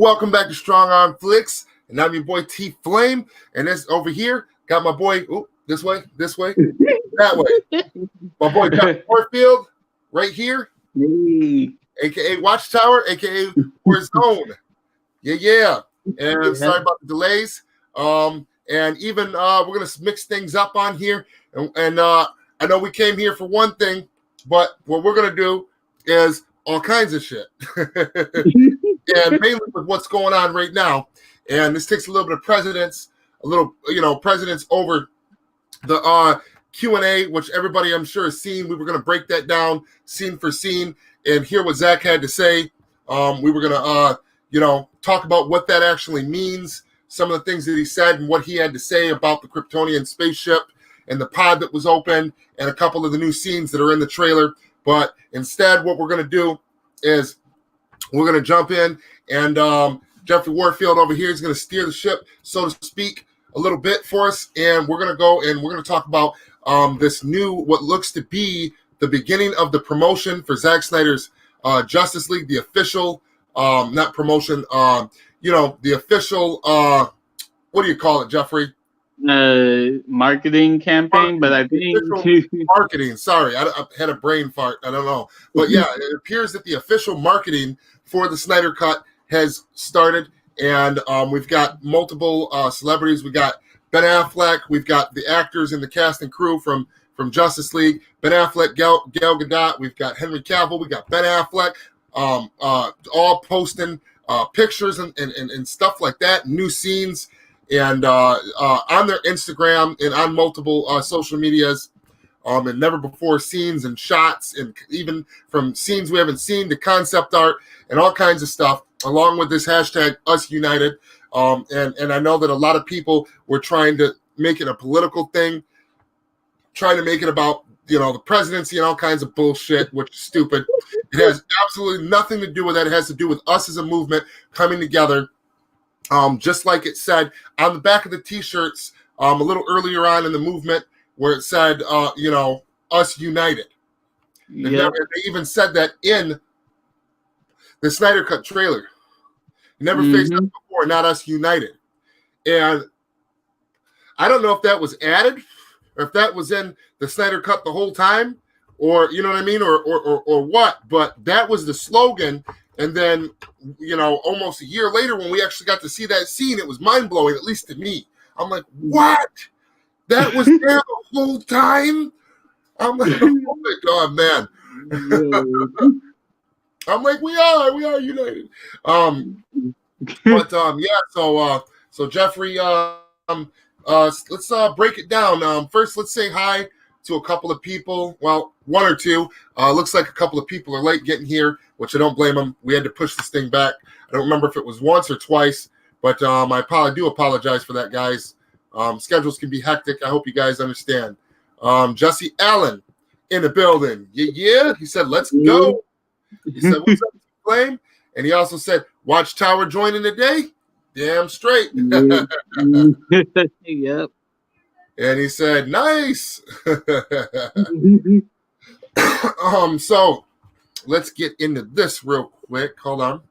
Welcome back to Strong Arm Flix, and I'm your boy T Flame, and this over here got my boy. This way, that way. My boy Jeffery Warfield, right here, aka Watchtower, aka Warzone. Yeah. And sorry about the delays. And even we're gonna mix things up on here, and I know we came here for one thing, but what we're gonna do is all kinds of shit. And mainly with what's going on right now. And this takes a little bit of precedence over the Q&A, which everybody I'm sure has seen. We were going to break that down scene for scene and hear what Zack had to say. We were going to, talk about what that actually means, some of the things that he said and what he had to say about the Kryptonian spaceship and the pod that was open and a couple of the new scenes that are in the trailer. But instead, what we're going to do is we're going to jump in, and Jeffery Warfield over here is going to steer the ship, so to speak, a little bit for us. And we're going to go and we're going to talk about this new, what looks to be the beginning of the promotion for Zack Snyder's Justice League, the official, not promotion, the official, what do you call it, Jeffrey? Marketing campaign, but I think marketing. Sorry, I had a brain fart. I don't know, but yeah, it appears that the official marketing for the Snyder Cut has started, and we've got multiple celebrities. We got Ben Affleck. We've got the actors and the cast and crew from Justice League. Ben Affleck, Gal Gadot. We've got Henry Cavill. We got Ben Affleck. All posting pictures and stuff like that. New scenes. And on their Instagram and on multiple social medias, and never before scenes and shots, and even from scenes we haven't seen to concept art and all kinds of stuff, along with this hashtag Us United. And I know that a lot of people were trying to make it a political thing, trying to make it about the presidency and all kinds of bullshit, which is stupid. It has absolutely nothing to do with that. It has to do with us as a movement coming together. Just like it said on the back of the T-shirts a little earlier on in the movement, where it said, Us United. Yep. They even said that in the Snyder Cut trailer. Never faced us before, not Us United. And I don't know if that was added or if that was in the Snyder Cut the whole time, or you know what I mean, or what. But that was the slogan. And then, almost a year later, when we actually got to see that scene, it was mind-blowing, at least to me. I'm like, what? That was there the whole time? I'm like, oh my God, man. I'm like, we are united. So Jeffrey, let's break it down. First, let's say hi to a couple of people. Well, one or two. Looks like a couple of people are late getting here, which I don't blame them. We had to push this thing back. I don't remember if it was once or twice, but I do apologize for that, guys. Schedules can be hectic. I hope you guys understand. Jesse Allen in the building. Yeah. He said, let's go. He said, what's up, Flame? And he also said, Watchtower joining today? Damn straight. Yep. And he said, nice. So let's get into this real quick. Hold on.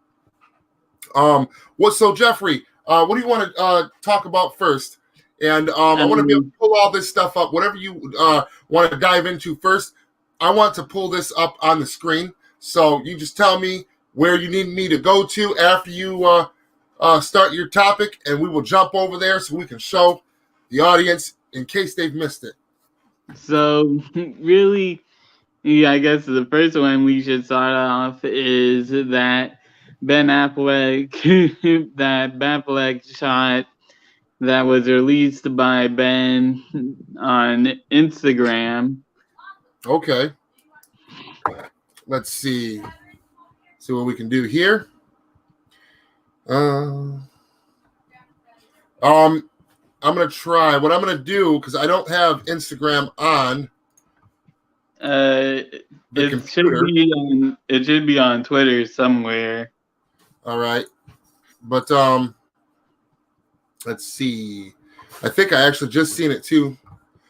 So Jeffrey, what do you want to talk about first? And I want to be able to pull all this stuff up. Whatever you want to dive into first, I want to pull this up on the screen. So you just tell me where you need me to go to after you start your topic, and we will jump over there so we can show the audience in case they've missed it. So really, I guess the first one we should start off is that Ben Affleck shot that was released by Ben on Instagram. Okay. Let's see what we can do here. I'm going to try. What I'm going to do, because I don't have Instagram on the computer. It should be on Twitter somewhere. All right. But let's see. I think I actually just seen it too.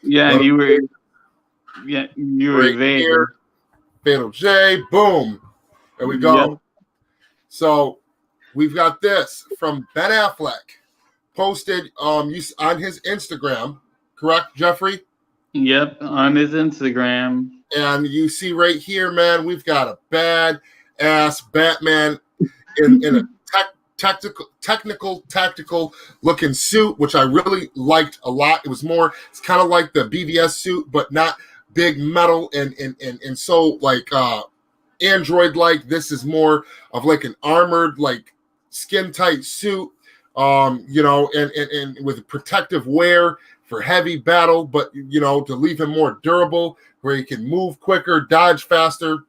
Yeah, you were right there. Here. Fatal J. Boom. There we go. Yep. So we've got this from Ben Affleck, posted on his Instagram, correct, Jeffrey? Yep, on his Instagram. And you see right here, man, we've got a bad-ass Batman in a tactical looking suit, which I really liked a lot. It's kind of like the BVS suit, but not big metal and so like android like. This is more of like an armored, like skin tight suit, and with protective wear for heavy battle, but to leave him more durable, where he can move quicker, dodge faster,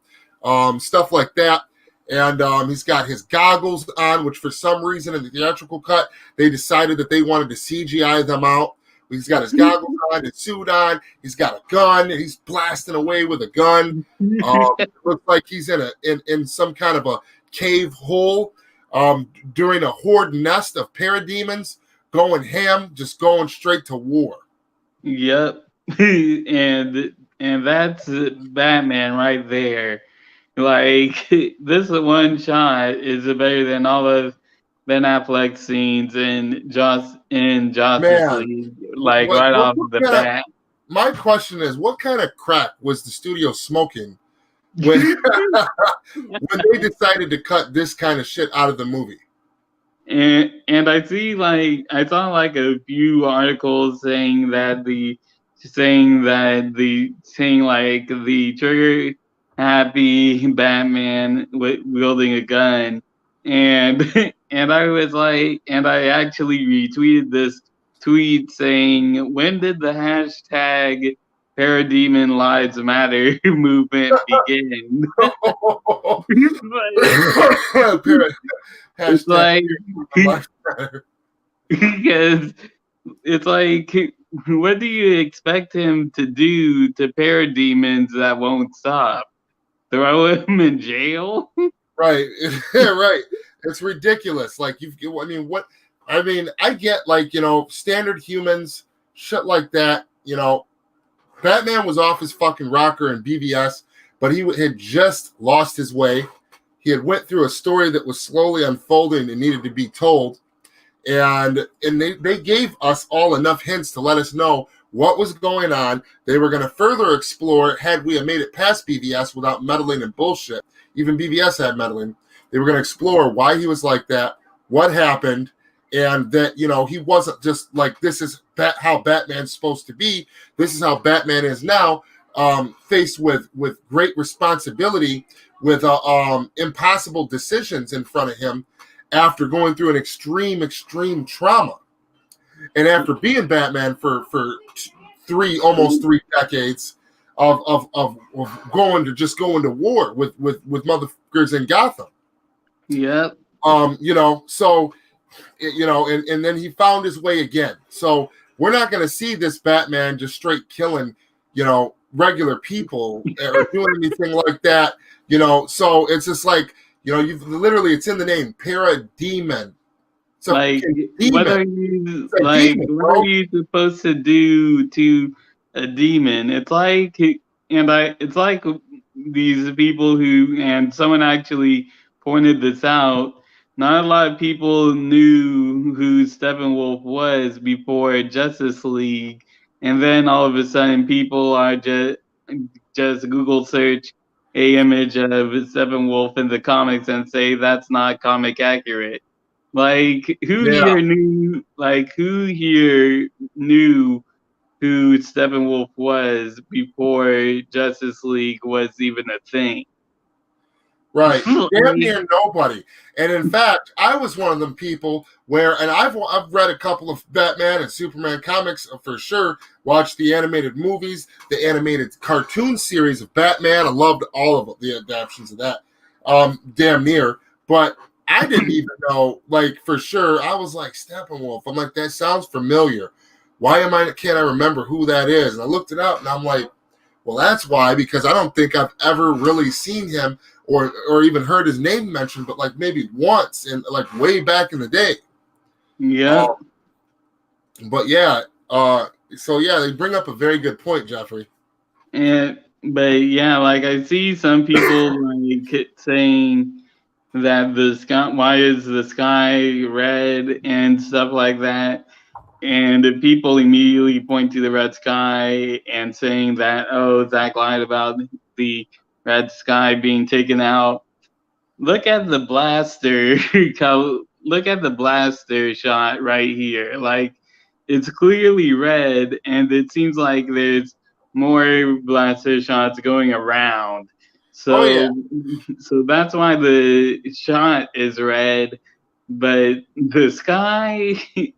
stuff like that. And he's got his goggles on, which for some reason in the theatrical cut, they decided that they wanted to CGI them out. He's got his goggles on, his suit on. He's got a gun. He's blasting away with a gun. It looks like he's in some kind of a cave hole during a horde nest of parademons, going ham, just going straight to war. Yep. and that's Batman right there. Like, this one shot is better than all of Ben Affleck's scenes in Justice League. Like, right off the bat. My question is, what kind of crack was the studio smoking when they decided to cut this kind of shit out of the movie? And I saw like a few articles saying the trigger happy Batman wielding a gun, and I actually retweeted this tweet saying, when did the hashtag Parademon Lives Matter movement begin? It's like, because it's like, what do you expect him to do to parademons that won't stop? Throw him in jail? Right. Right. It's ridiculous. Like, I get, like, standard humans, shit like that. Batman was off his fucking rocker in BVS, but he had just lost his way. He had went through a story that was slowly unfolding and needed to be told. And they gave us all enough hints to let us know what was going on. They were going to further explore, had we have made it past BVS without meddling and bullshit. Even BVS had meddling. They were going to explore why he was like that, what happened, and that, he wasn't just like, this is how Batman's supposed to be. This is how Batman is now, faced with great responsibility, with impossible decisions in front of him after going through an extreme trauma. And after being Batman for almost 3 decades of going to war with motherfuckers in Gotham. Yep. So, and then he found his way again. So we're not going to see this Batman just straight killing, regular people or doing anything like that. So it's just like, you've literally, it's in the name, Parademon. So like, what are you supposed to do to a demon? It's like, it's like these people and someone actually pointed this out. Not a lot of people knew who Steppenwolf was before Justice League, and then all of a sudden people are just Google search a image of Steppenwolf in the comics and say that's not comic accurate. Like, who here knew who Steppenwolf was before Justice League was even a thing? Right. Damn near nobody. And in fact, I was one of them people and I've read a couple of Batman and Superman comics for sure, watched the animated movies, the animated cartoon series of Batman. I loved all of the adaptations of that. Damn near. But I didn't even know, like, for sure. I was like, Steppenwolf. I'm like, that sounds familiar. Why can't I remember who that is? And I looked it up and I'm like, well, that's why, because I don't think I've ever really seen him or even heard his name mentioned, but like maybe once and like way back in the day. Yeah. But yeah, so yeah, they bring up a very good point, Jeffrey. But yeah, like, I see some people like saying that the sky, why is the sky red and stuff like that. And the people immediately point to the red sky and saying that, oh, Zack lied about the red sky being taken out. Look at the blaster. Look at the blaster shot right here. Like, it's clearly red, and it seems like there's more blaster shots going around. Oh yeah. So that's why the shot is red, but the sky,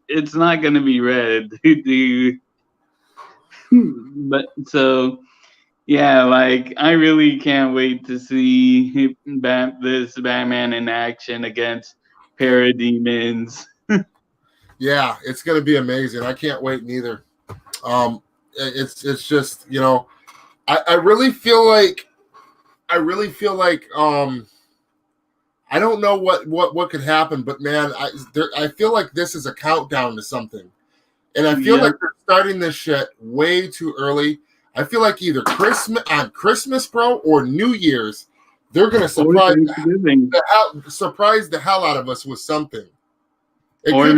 it's not gonna be red, dude. But so yeah, like I really can't wait to see this Batman in action against parademons. Yeah, it's gonna be amazing. I can't wait neither. It's just, you know, I really feel like I don't know what could happen, but man, I feel like this is a countdown to something. And I feel like they're starting this shit way too early. I feel like either Christmas, bro, or New Year's, they're gonna surprise the hell out of us with something. Or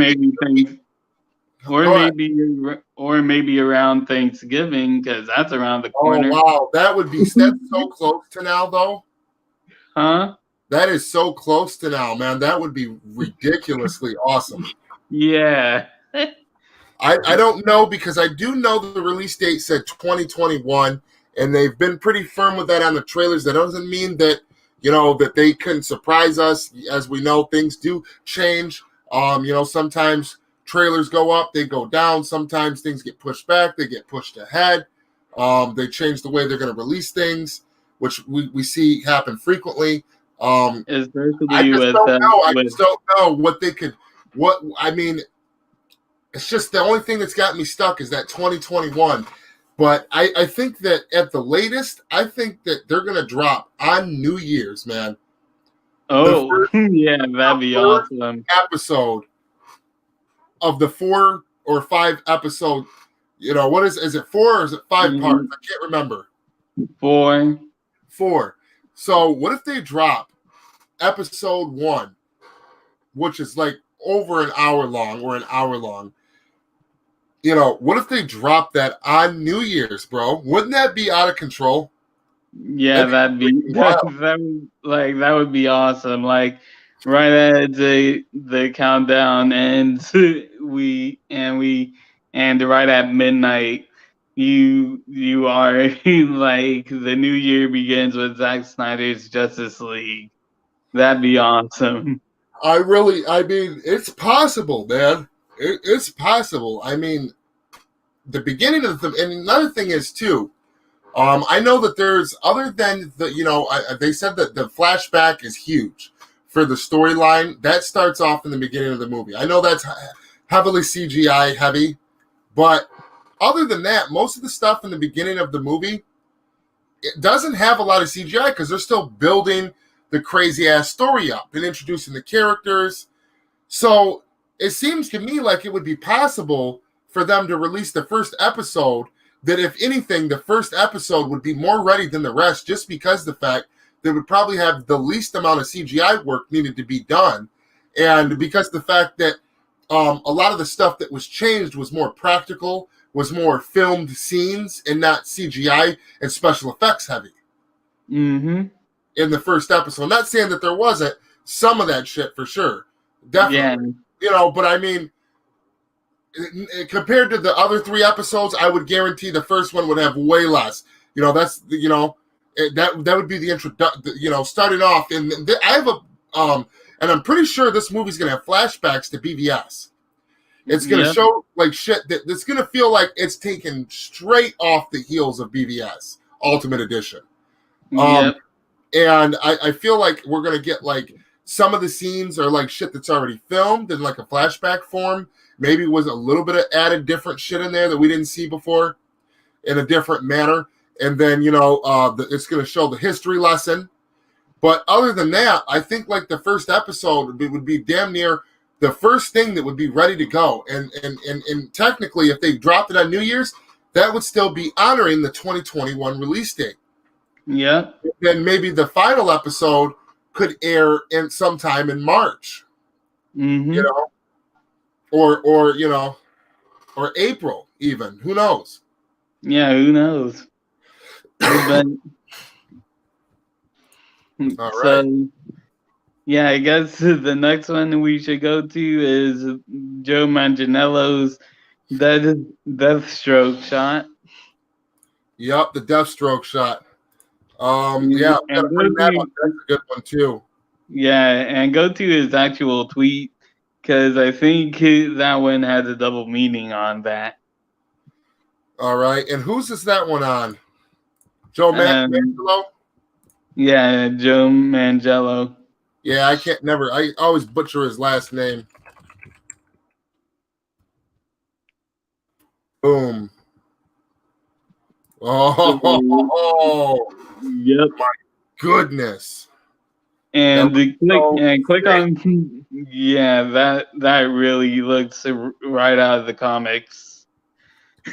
maybe around Thanksgiving, because that's around the corner. Oh wow, that's so close to now, though. Huh? That is so close to now, man. That would be ridiculously awesome. Yeah. I don't know, because I do know the release date said 2021, and they've been pretty firm with that on the trailers. That doesn't mean that, you know, that they couldn't surprise us. As we know, things do change. You know, sometimes trailers go up, they go down. Sometimes things get pushed back, they get pushed ahead. They change the way they're going to release things, which we see happen frequently. I just don't know what they could. I mean, it's just the only thing that's got me stuck is that 2021. But I think that at the latest, I think that they're going to drop on New Year's, man. Oh, yeah, that'd be awesome. Episode of the 4 or 5 episode, you know, is it 4 or is it 5 parts? I can't remember. 4. So what if they drop episode 1, which is like over an hour long or an hour long? You know, what if they drop that on New Year's, bro? Wouldn't that be out of control? Yeah, that would be awesome. Like right as the countdown ends, and right at midnight, you are like the new year begins with Zack Snyder's Justice League. That'd be awesome. I mean, it's possible, man. It's possible. I mean, the beginning of and another thing is too. I know that there's, other than the, you know, they said that the flashback is huge for the storyline. That starts off in the beginning of the movie. I know that's heavily CGI heavy, but other than that, most of the stuff in the beginning of the movie, it doesn't have a lot of CGI because they're still building the crazy ass story up and introducing the characters. So it seems to me like it would be possible for them to release the first episode, that if anything, the first episode would be more ready than the rest, just because the fact they would probably have the least amount of CGI work needed to be done. And because the fact that a lot of the stuff that was changed was more practical, was more filmed scenes and not CGI and special effects heavy. Mm-hmm. In the first episode. I'm not saying that there wasn't some of that shit for sure. Definitely. Yeah. You know, but I mean, compared to the other 3 episodes, I would guarantee the first one would have way less. You know, that's, you know, that would be the introduction, you know, starting off. And I have and I'm pretty sure this movie's going to have flashbacks to BVS. It's going to show like shit that's going to feel like it's taken straight off the heels of BVS Ultimate Edition. And I feel like we're going to get like some of the scenes are like shit that's already filmed in like a flashback form. Maybe it was a little bit of added different shit in there that we didn't see before in a different manner. And then, you know, it's going to show the history lesson. But other than that, I think like the first episode would be damn near the first thing that would be ready to go. And technically, if they dropped it on New Year's, that would still be honoring the 2021 release date. Yeah. Then maybe the final episode could air in sometime in March, Mm-hmm. you know, or you know, or April even. Who knows? Yeah, who knows? But All right. so yeah, I guess the next one we should go to is Joe Manganiello's Deathstroke shot. Yep, the Deathstroke shot. Yeah, I'm And gonna bring that up. That's a good one too. yeah, and go to his actual tweet because I think that one has a double meaning on that. All right, and whose is that one on? Joe Mangelo? Yeah, Joe Manganiello. Yeah, I always butcher his last name. Boom. Oh, Yep. my goodness. And click sick. on yeah, that really looks right out of the comics.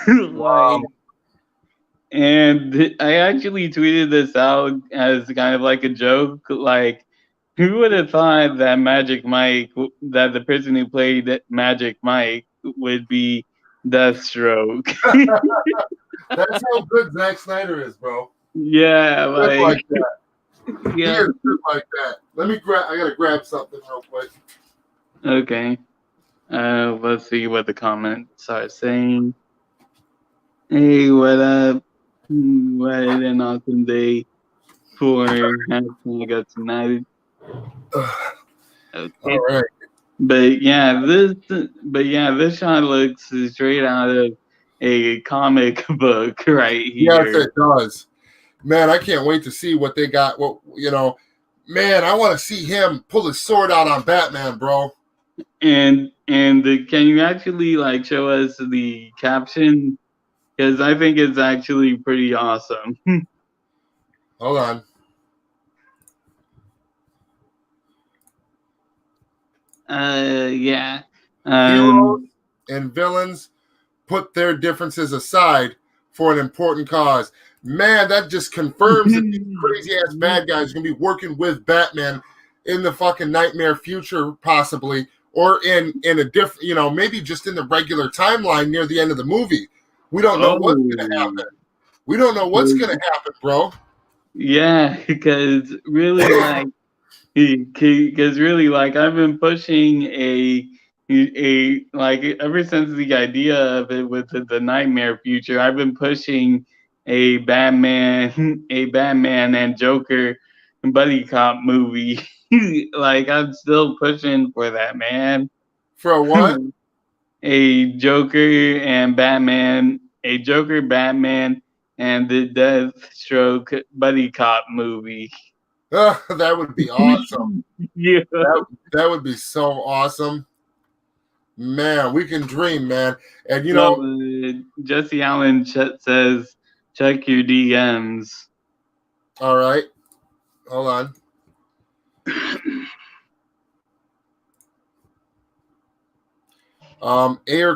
Wow. And I actually tweeted this out as kind of like a joke. Like, who would have thought that that the person who played Magic Mike would be Deathstroke? That's how good Zack Snyder is, bro. Yeah, Like that. yeah. He is good like that. I gotta grab something real quick. Okay. Let's see what the comments are saying. Hey, what up? What an awesome day for Hashtag Got United. Okay. All right. But yeah, this shot looks straight out of a comic book right here. Yes, it does. Man, I can't wait to see what they got. Man, I want to see him pull his sword out on Batman, bro. And can you actually like show us the caption? Because I think it's actually pretty awesome. Hold on. Yeah. Heroes and villains put their differences aside for an important cause. Man, that just confirms that these crazy ass bad guys are gonna be working with Batman in the fucking nightmare future, possibly, or in a different, maybe just in the regular timeline near the end of the movie. We don't know what's gonna happen. We don't know what's gonna happen, bro. Yeah, because really, like, I've been pushing a like ever since the idea of it with the nightmare future. I've been pushing a Batman, and Joker buddy cop movie. Like I'm still pushing for that, man. For a what? A Joker, Batman, and the Deathstroke buddy cop movie. That would be awesome. Yeah. That would be so awesome. Man, we can dream, man. And Jesse Allen says, check your DMs. All right. Hold on.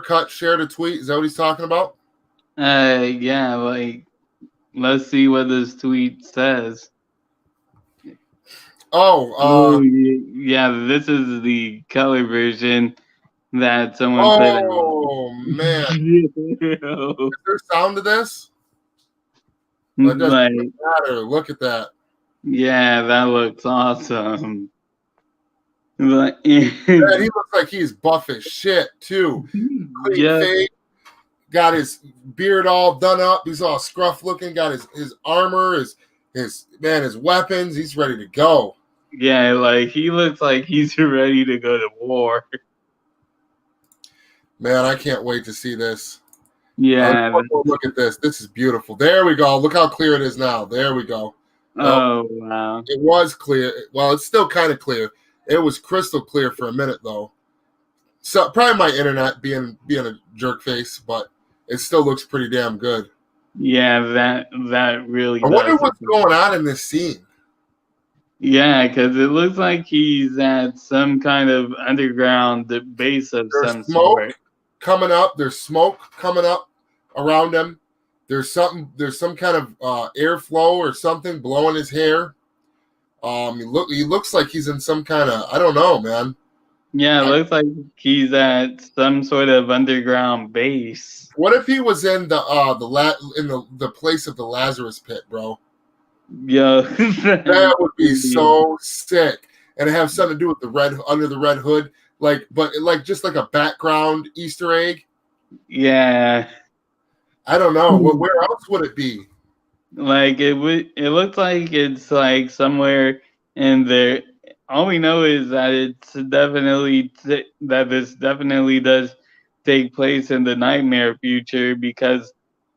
Cut shared a tweet. Is that what he's talking about? Yeah, like let's see what this tweet says. Yeah, this is the color version that someone put out. Oh man. Is there sound to this? It doesn't matter. Look at that. Yeah, that looks awesome. Man, he looks like he's buff as shit too. Clean fade, got his beard all done up. He's all scruff looking. Got his armor, his weapons. He's ready to go. Yeah, like he looks like he's ready to go to war. Man, I can't wait to see this. Yeah. Look at this. This is beautiful. There we go. Look how clear it is now. There we go. Oh, wow. It was clear. Well, it's still kind of clear. It was crystal clear for a minute, though. So probably my internet being a jerk face, but it still looks pretty damn good. Yeah, that really. I wonder what's going on in this scene. Yeah, because it looks like he's at some kind of underground base of some sort. Coming up. There's smoke coming up around him. There's some kind of airflow or something blowing his hair. He looks like he's in some kind of, I don't know, man. Yeah, it looks like he's at some sort of underground base. What if he was in the place of the Lazarus pit, bro? Yo, That would be so sick, and it have something to do with under the red hood, but just like a background Easter egg. Yeah, I don't know. Where else would it be? Like it looks like it's like somewhere in there. All we know is that it's definitely that this definitely does take place in the nightmare future, because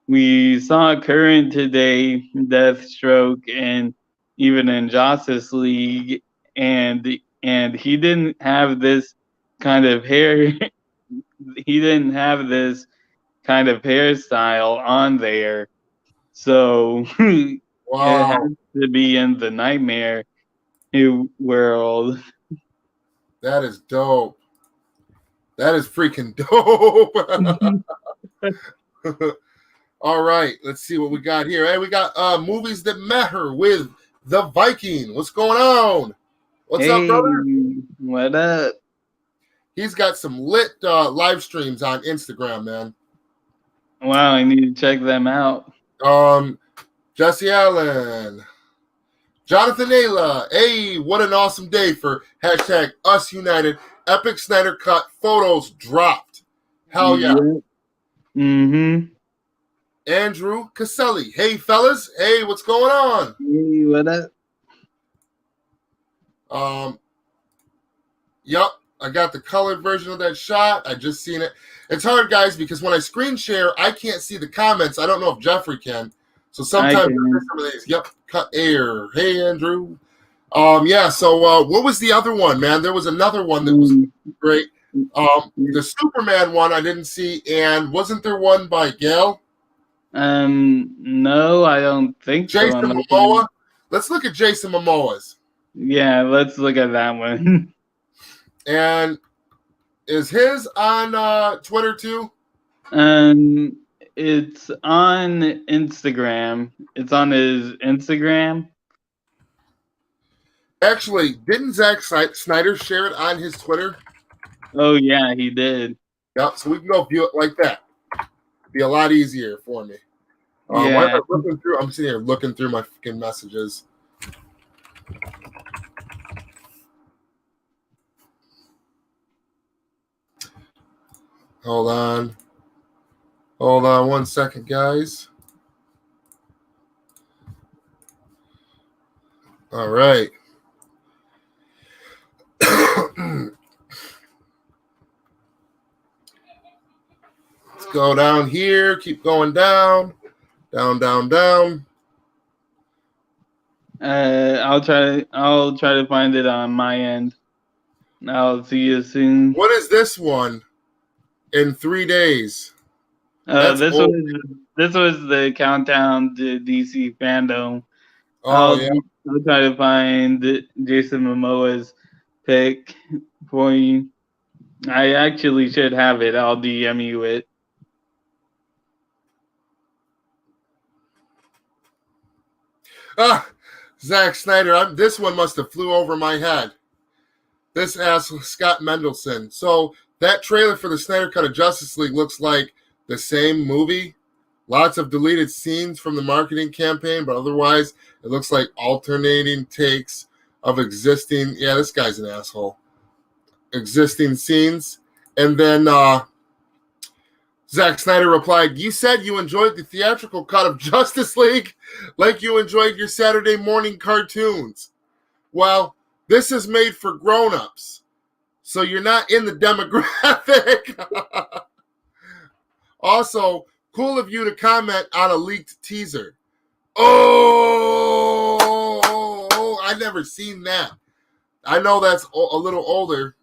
we saw Current today, Deathstroke, and even in Justice League, and he didn't have this kind of hair. He didn't have this kind of hairstyle on there. So it has to be in the nightmare world. That is dope. That is freaking dope. All right, let's see what we got here. Hey, we got movies that matter with the Viking. What's going on? What's up, brother? What up? He's got some lit live streams on Instagram, man. Wow, I need to check them out. Jesse Allen, Jonathan Ayla. Hey, what an awesome day for #UsUnited. Epic Snyder Cut photos dropped. Hell yeah. Mm-hmm. Andrew Caselli. Hey, fellas. Hey, what's going on? Hey, what up? Yup. I got the colored version of that shot. I just seen it. It's hard, guys, because when I screen share, I can't see the comments. I don't know if Jeffrey can. So sometimes some of these. Yep. Cut air. Hey, Andrew. Yeah. So what was the other one, man? There was another one that was great. The Superman one I didn't see, and wasn't there one by Gail? No, I don't think Jason so. Momoa. Let's look at Jason Momoa's. Yeah, let's look at that one. And is his on Twitter too? It's on Instagram. It's on his Instagram. Actually, didn't Zack Snyder share it on his Twitter? Oh, yeah, he did. Yep, so we can go view it like that. Be a lot easier for me. Yeah. I'm sitting here looking through my fucking messages. Hold on 1 second, guys. All right. Let's go down here. Keep going down. Down. I'll try to find it on my end. I'll see you soon. What is this one? In 3 days. This was the countdown to DC fandom. Oh, yeah. I'll try to find Jason Momoa's pick for you. I actually should have it. I'll DM you it. Zack Snyder. This one must have flew over my head. This asks Scott Mendelson. So that trailer for the Snyder Cut of Justice League looks like the same movie. Lots of deleted scenes from the marketing campaign, but otherwise it looks like alternating takes of existing. Yeah, this guy's an asshole. Existing scenes. And then Zack Snyder replied, "You said you enjoyed the theatrical cut of Justice League like you enjoyed your Saturday morning cartoons. Well, this is made for grown-ups, so you're not in the demographic." Also, cool of you to comment on a leaked teaser. Oh, I've never seen that. I know that's a little older.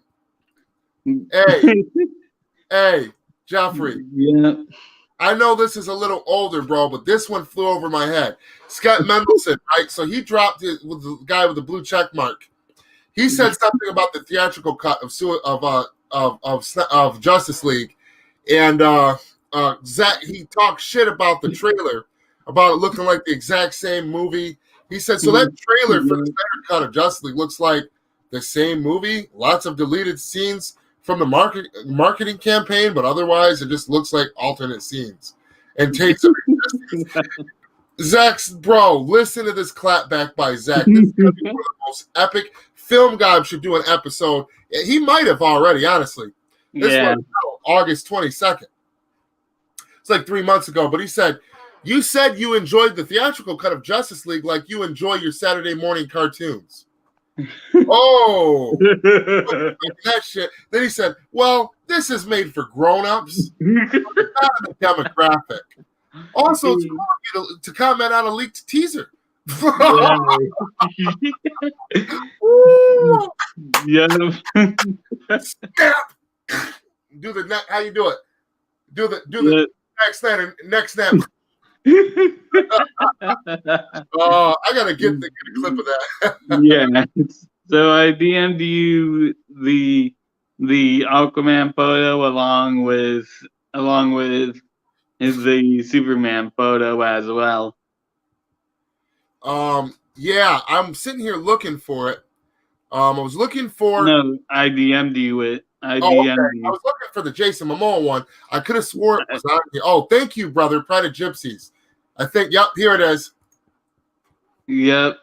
Hey, Jeffrey. Yeah. I know this is a little older, bro, but this one flew over my head. Scott Mendelson, right? So he dropped it with the guy with the blue check mark. He said something about the theatrical cut of Justice League, and Zack, he talked shit about the trailer, about it looking like the exact same movie, He said, so that trailer for the Snyder Cut of Justice League looks like the same movie. Lots of deleted scenes from the marketing campaign, but otherwise it just looks like alternate scenes and takes Zack's bro. Listen to this clapback by Zack. This is gonna be one of the most epic. Film God should do an episode. He might have already, honestly. This was August 22nd. It's like 3 months ago, but he said, you said you enjoyed the theatrical cut of Justice League like you enjoy your Saturday morning cartoons. Oh, that shit. Then he said, well, this is made for grown-ups, not a demographic. Also, it's cool to comment on a leaked teaser. Yeah. Snap. Do the neck. How you do it? Do the next snap. Oh, I gotta get a clip of that. Yeah. So I DM'd you the Aquaman photo along with the Superman photo as well. Yeah, I'm sitting here looking for it. I was looking for. No, I DM'd you it. I was looking for the Jason Momoa one. I could have swore it was on here. Oh, thank you, brother. Pride of Gypsies. I think. Yep, here it is. Yep.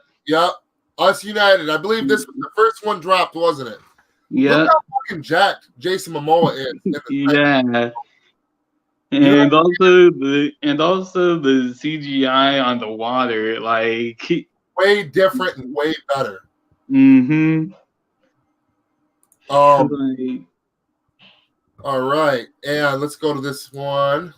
Us United. I believe this was the first one dropped, wasn't it? Yeah. Look how fucking jacked Jason Momoa is. Yeah. And also the CGI on the water, like way different and way better. Mm-hmm. All right, and let's go to this one.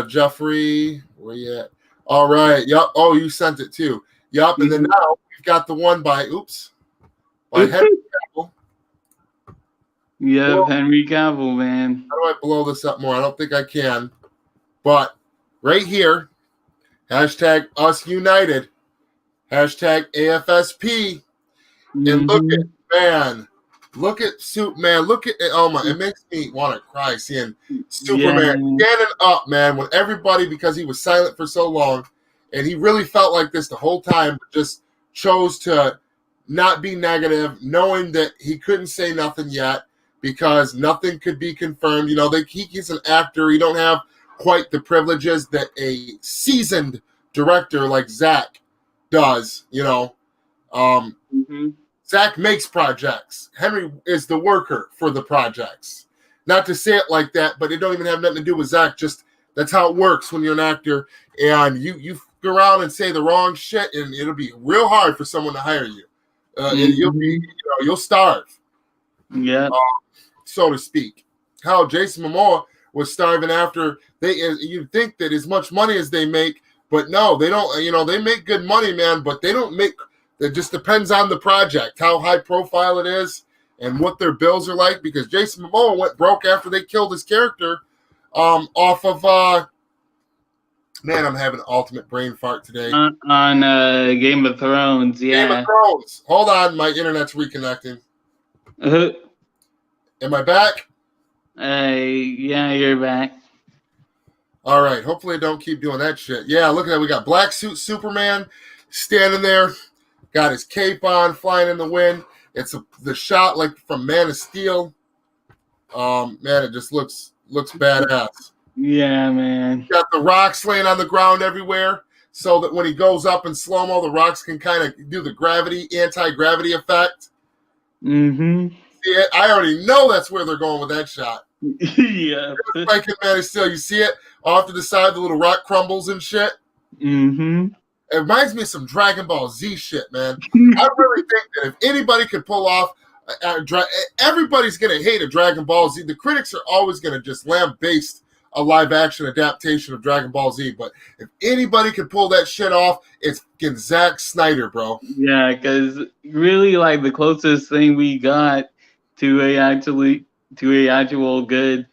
Jeffrey, where you at? All right, yep. Oh, you sent it too. Yep, and then now we've got the one by Henry Cavill. Yeah, Henry Cavill, man. How do I blow this up more? I don't think I can. But right here, hashtag Us United, hashtag AFSP, and look at Superman. Look at it makes me want to cry seeing Superman standing up, man, when everybody, because he was silent for so long, and he really felt like this the whole time, but just chose to not be negative, knowing that he couldn't say nothing yet because nothing could be confirmed. You know, he's an actor. He don't have quite the privileges that a seasoned director like Zack does, you know. Zack makes projects. Henry is the worker for the projects. Not to say it like that, but it don't even have nothing to do with Zack. Just that's how it works when you're an actor, and you go around and say the wrong shit, and it'll be real hard for someone to hire you. And you'll starve. Yeah. So to speak. How Jason Momoa was starving after you'd think that as much money as they make, but no, they don't. You know, they make good money, man, but they don't make. It just depends on the project, how high profile it is, and what their bills are like. Because Jason Momoa went broke after they killed his character off of. Man, I'm having an ultimate brain fart today. On Game of Thrones, yeah. Game of Thrones. Hold on, my internet's reconnecting. Am I back? Yeah, you're back. All right. Hopefully I don't keep doing that shit. Yeah, look at that. We got Black Suit Superman standing there. Got his cape on, flying in the wind. It's the shot like from Man of Steel. Man, it just looks badass. Yeah, man. Got the rocks laying on the ground everywhere, so that when he goes up in slow-mo, the rocks can kind of do the anti-gravity effect. Mm-hmm. See it? I already know that's where they're going with that shot. Yeah. Like in Man of Steel, you see it off to the side, the little rock crumbles and shit. Mm-hmm. It reminds me of some Dragon Ball Z shit, man. I really think that if anybody could pull off, everybody's going to hate a Dragon Ball Z. The critics are always going to just lambaste a live-action adaptation of Dragon Ball Z. But if anybody could pull that shit off, it's fucking Zack Snyder, bro. Yeah, because really, like, the closest thing we got to a actual good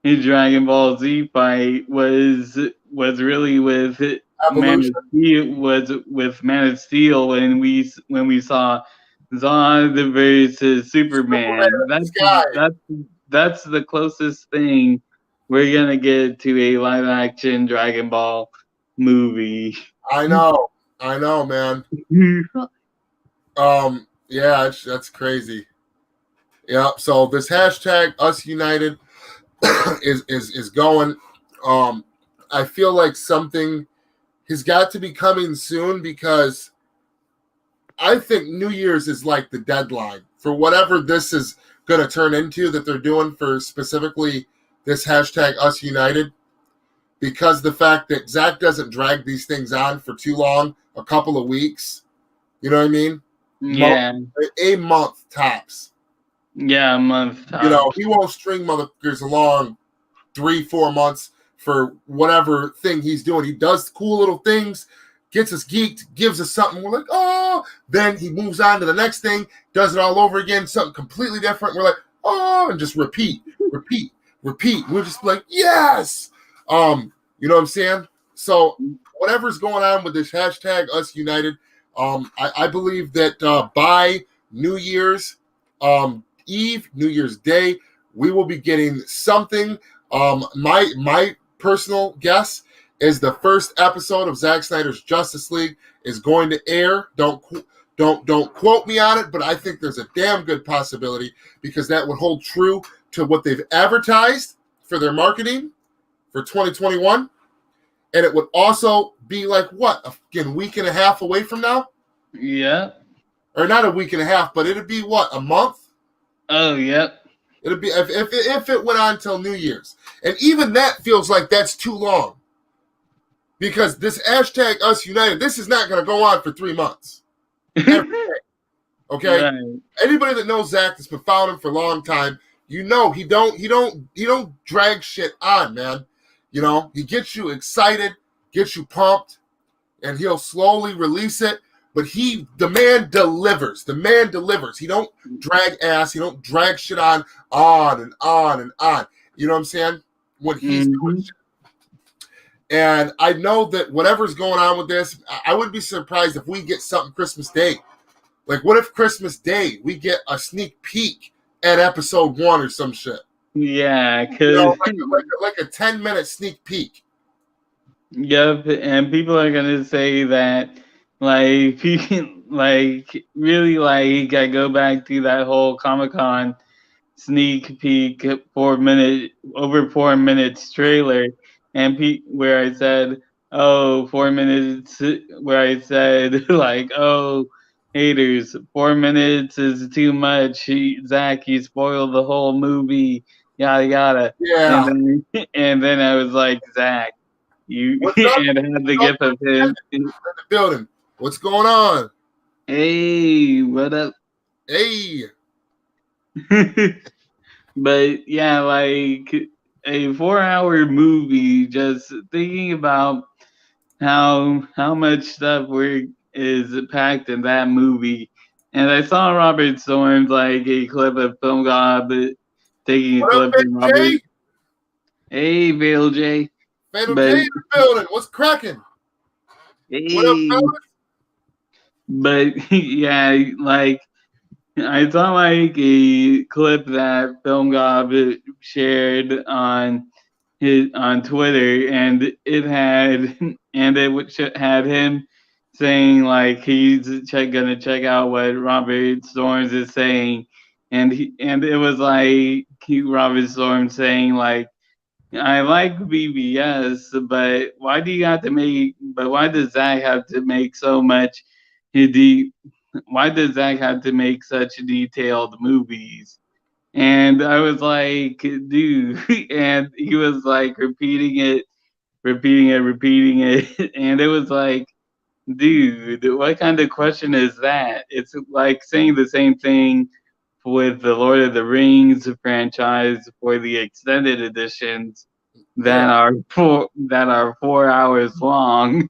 Dragon Ball Z fight was really with Man of Steel when we saw Zod versus Superman. That's the closest thing we're gonna get to a live action Dragon Ball movie. I know. I know, man. Yeah, that's crazy. Yeah. So this hashtag Us United is going. I feel like something has got to be coming soon because I think New Year's is like the deadline for whatever this is going to turn into that they're doing for specifically this hashtag Us United. Because the fact that Zack doesn't drag these things on for too long, a couple of weeks, you know what I mean? Yeah. A month tops. Yeah, a month tops. You know, he won't string motherfuckers along 3-4 months for whatever thing he's doing. He does cool little things, gets us geeked, gives us something. We're like, oh. Then he moves on to the next thing, does it all over again, something completely different. We're like, oh, and just repeat. We're just like, yes. You know what I'm saying? So whatever's going on with this hashtag Us United, I believe that by New Year's Eve, New Year's Day, we will be getting something. My personal guess is the first episode of Zack Snyder's Justice League is going to air. Don't quote me on it, but I think there's a damn good possibility because that would hold true to what they've advertised for their marketing for 2021, and it would also be like what a week and a half away from now. Yeah, or not a week and a half, but it'd be what, a month? Oh, yep. It'd be if it went on until New Year's, and even that feels like that's too long because this hashtag Us United, this is not going to go on for 3 months. Every day. Okay, right. Anybody that knows Zack that's been following him for a long time, you know he don't drag shit on, man. You know, he gets you excited, gets you pumped, and he'll slowly release it. But the man delivers. The man delivers. He don't drag ass. He don't drag shit on and on and on. You know what I'm saying? When he's doing shit. And I know that whatever's going on with this, I wouldn't be surprised if we get something Christmas Day. Like, what if Christmas Day we get a sneak peek at episode 1 or some shit? Yeah, because like a 10-minute sneak peek. Yep, and people are gonna say that like really like I go back to that whole Comic-Con sneak peek 4 minutes trailer, and where I said 4 minutes, where I said like haters, 4 minutes is too much. Zack, you spoiled the whole movie. Yada yada. Yeah. And then I was like, Zack, you and I had the gif of him in the building. What's going on? Hey, what up? Hey. But yeah, like a 4-hour movie, just thinking about how much stuff is packed in that movie. And I saw Robert Storm's like a clip of Film God taking a clip from Robert. Hey, Fatal J. Fatal J in the building. What's cracking? Hey. What up, fellas? But yeah, like I saw like a clip that Film God shared on Twitter, and it had him saying like he's gonna check out what Robert Storms is saying, and it was like Robert Storms saying like, I like BBS, but why does Zack have to make so much why does Zack have to make such detailed movies? And I was like, dude, and he was like repeating it, and it was like, dude, what kind of question is that? It's like saying the same thing with the Lord of the Rings franchise for the extended editions that are 4 hours long.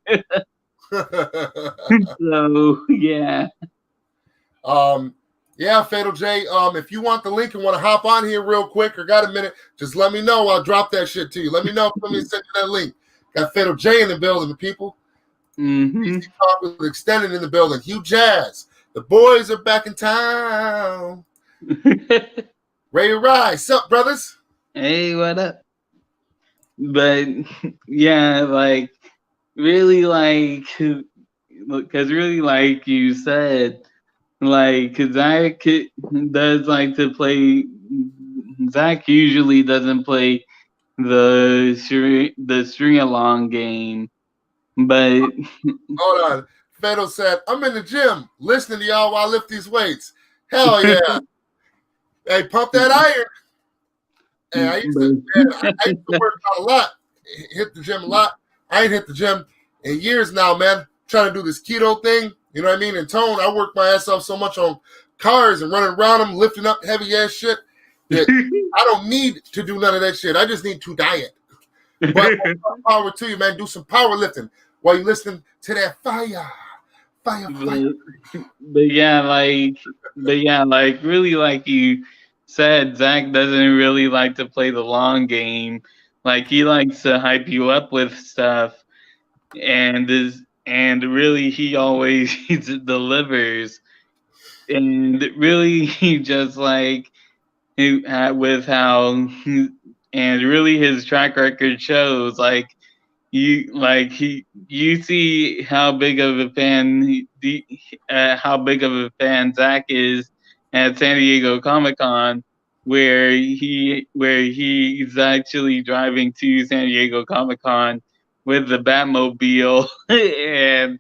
So yeah. Yeah, Fatal J. If you want the link and want to hop on here real quick or got a minute, just let me know. I'll drop that shit to you. Let me know. Let me send you that link. Got Fatal J in the building, people. Talk with Extended in the building. Hugh Jazz. The boys are back in town. Ray Rise. What's up, brothers? Hey, what up? But yeah, like really like really, like you said, like, Zach does like to play. Zach usually doesn't play the string along game, but Hold on. Fedor said, I'm in the gym listening to y'all while I lift these weights. Hell yeah. Hey, pump that iron. Hey, I used to work out a lot, hit the gym a lot. I ain't hit the gym in years now, man. Trying to do this keto thing, you know what I mean? In Tone, I work my ass off so much on cars and running around them, lifting up heavy ass shit that I don't need to do none of that shit. I just need to diet. But power to you, man. Do some power lifting while you listening to that fire. But yeah, like really, like you said, Zach doesn't really like to play the long game. Like, he likes to hype you up with stuff, and really he always delivers. And really, he just like with how, and really his track record shows, like, you see how big of a fan Zach is at San Diego Comic-Con, where he's actually driving to San Diego Comic-Con with the Batmobile, I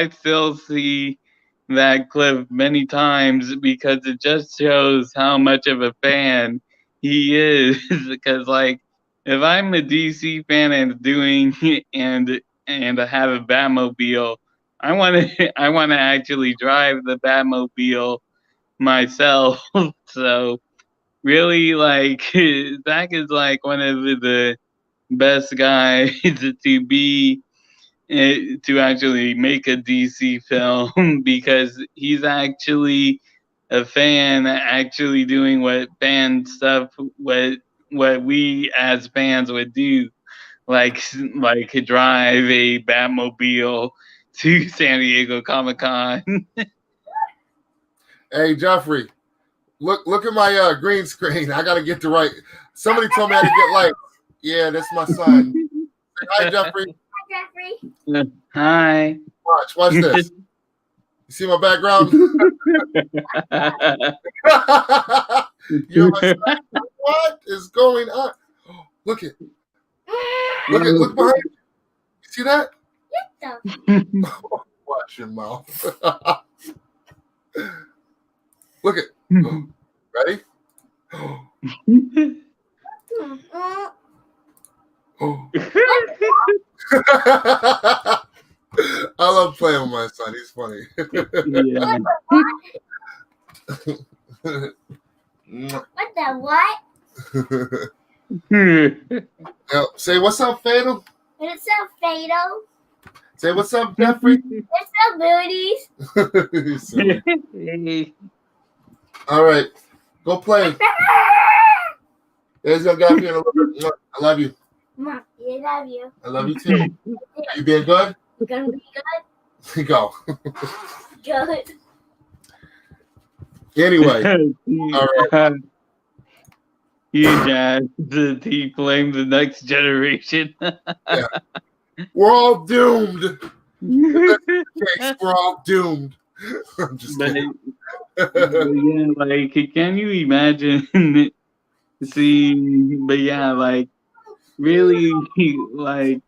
still see that clip many times, because it just shows how much of a fan he is. Because, like, if I'm a DC fan and I have a Batmobile, I want to actually drive the Batmobile myself. So really, like, Zach is like one of the best guys to actually make a DC film, because he's actually a fan, actually doing what we as fans would do, like drive a Batmobile to San Diego Comic-Con. Hey, Jeffrey, look at my green screen. I gotta get the right. Somebody told me how to get light. Yeah, that's my son. Say hi, Jeffrey. Jeffrey. Hi. Watch this. You see my background? You're my son. What is going on? Look behind you. You see that? Watch your mouth. Look at. Ready? I love playing with my son. He's funny. Yeah. What the what? Now, say what's up, Fatal? What's up, Fatal? Say what's up, Jeffrey. What's up, booties? All right, go play. There's gonna get up here in a little bit. I love you. Mom, I love you. I love you too. Are you being good? Gonna be good? Go. Good. Anyway, all right. You guys, he blamed the next generation. Yeah. We're all doomed. We're all doomed. I'm just kidding. Yeah, like, can you imagine seeing? But yeah, like, really, like,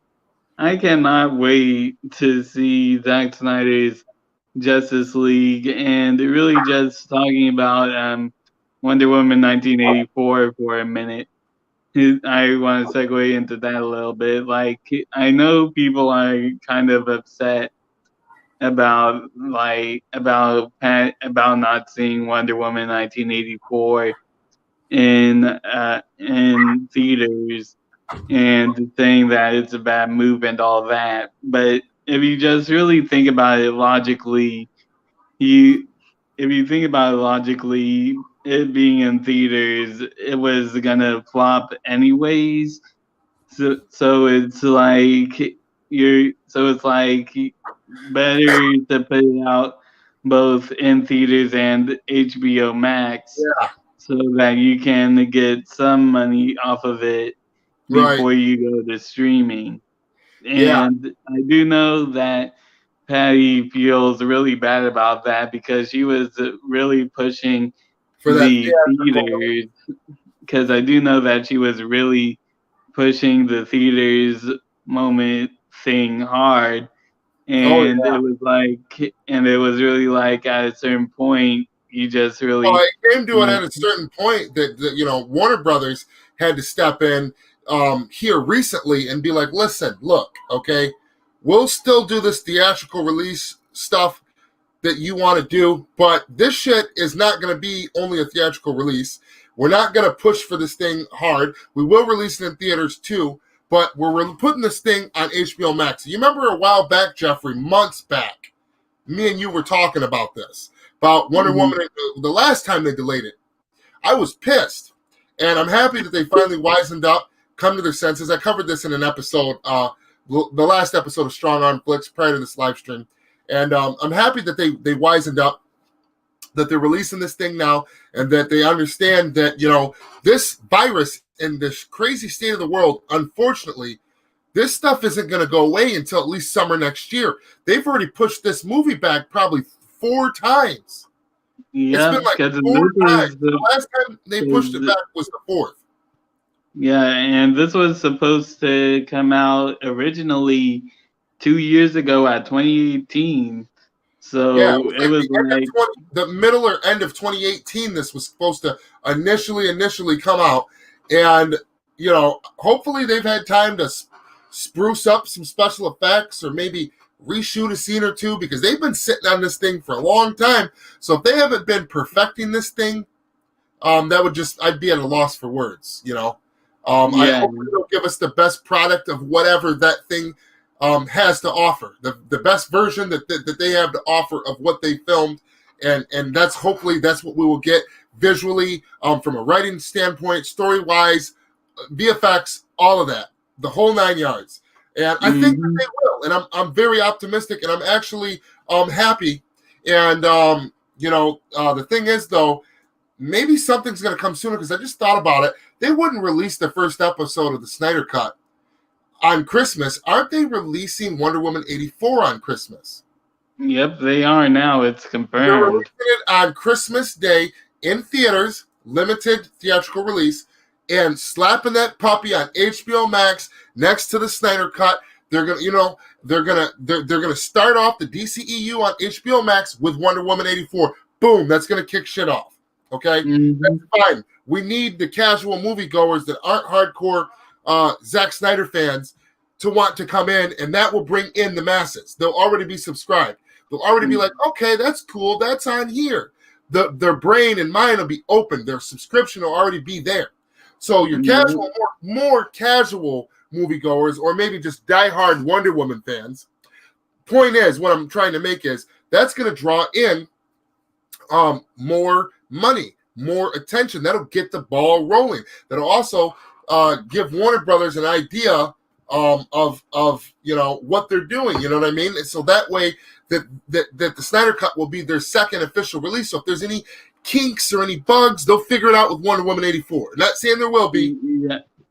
I cannot wait to see Zack Snyder's Justice League, and really just talking about Wonder Woman 1984 for a minute. I want to segue into that a little bit. Like, I know people are kind of upset about not seeing Wonder Woman 1984 in theaters, and saying that it's a bad move and all that. But if you just really think about it logically, it being in theaters, it was gonna flop anyways. So it's like better to put it out both in theaters and HBO Max, so that you can get some money off of it before you go to streaming. And I do know that Patty feels really bad about that because she was really pushing For that the theaters. Because I do know that she was really pushing the theaters moment thing hard. And it was like, and it was really like at a certain point, you just really. Well, it came to it at a certain point that Warner Brothers had to step in here recently and be like, listen, look, okay, we'll still do this theatrical release stuff that you want to do, but this shit is not going to be only a theatrical release. We're not going to push for this thing hard. We will release it in theaters too, but we're putting this thing on HBO Max. You remember a while back, Jeffrey, months back, me and you were talking about this, about Wonder Woman, the last time they delayed it. I was pissed, and I'm happy that they finally wisened up, come to their senses. I covered this in an episode, the last episode of Strong Arm Flix prior to this live stream. And I'm happy that they wisened up, that they're releasing this thing now, and that they understand that, this virus in this crazy state of the world, unfortunately, this stuff isn't going to go away until at least summer next year. They've already pushed this movie back probably 4 times. Yeah, it's been like 4 times. The last time they pushed it back was the 4th. Yeah, and this was supposed to come out originally 2 years ago at 2018. So yeah, it was like the middle or end of 2018. This was supposed to initially come out, and hopefully they've had time to spruce up some special effects or maybe reshoot a scene or two, because they've been sitting on this thing for a long time. So if they haven't been perfecting this thing, that would I'd be at a loss for words. I hope they'll give us the best product of whatever that thing has to offer, the best version that they have to offer of what they filmed, and that's hopefully that's what we will get visually, from a writing standpoint, story wise, VFX, all of that, the whole 9 yards. And I think that they will, and I'm very optimistic, and I'm actually happy. And the thing is, though, maybe something's going to come sooner, because I just thought about it. They wouldn't release the first episode of the Snyder Cut on Christmas. Aren't they releasing Wonder Woman 84 on Christmas? Yep, they are now. It's confirmed. They're releasing it on Christmas Day in theaters, limited theatrical release, and slapping that puppy on HBO Max next to the Snyder Cut. They're gonna start off the DCEU on HBO Max with Wonder Woman 84. Boom, that's gonna kick shit off. Okay, that's fine. We need the casual moviegoers that aren't hardcore Zack Snyder fans to want to come in, and that will bring in the masses. They'll already be subscribed. They'll already be like, okay, that's cool. That's on here. Their brain and mind will be open. Their subscription will already be there. So your casual, more casual moviegoers, or maybe just diehard Wonder Woman fans. Point is, what I'm trying to make is that's going to draw in more money, more attention. That'll get the ball rolling. That'll also give Warner Brothers an idea of what they're doing. You know what I mean? And so that way that the Snyder Cut will be their second official release. So if there's any kinks or any bugs, they'll figure it out with Wonder Woman 84. Not saying there will be,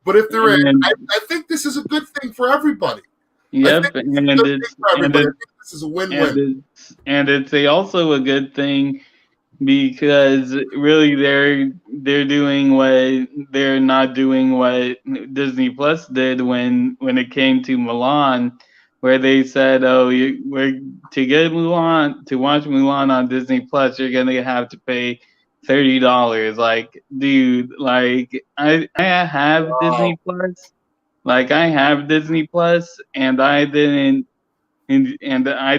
but if there is, I think this is a good thing for everybody. Yep, and this is a win-win. And it's also a good thing, because really they're doing what they're not doing what Disney Plus did when it came to Mulan, where they said, we're to get Mulan, to watch Mulan on Disney Plus, you're gonna have to pay $30. Like, dude, like I have Disney Plus, like I have Disney Plus, and I didn't. And I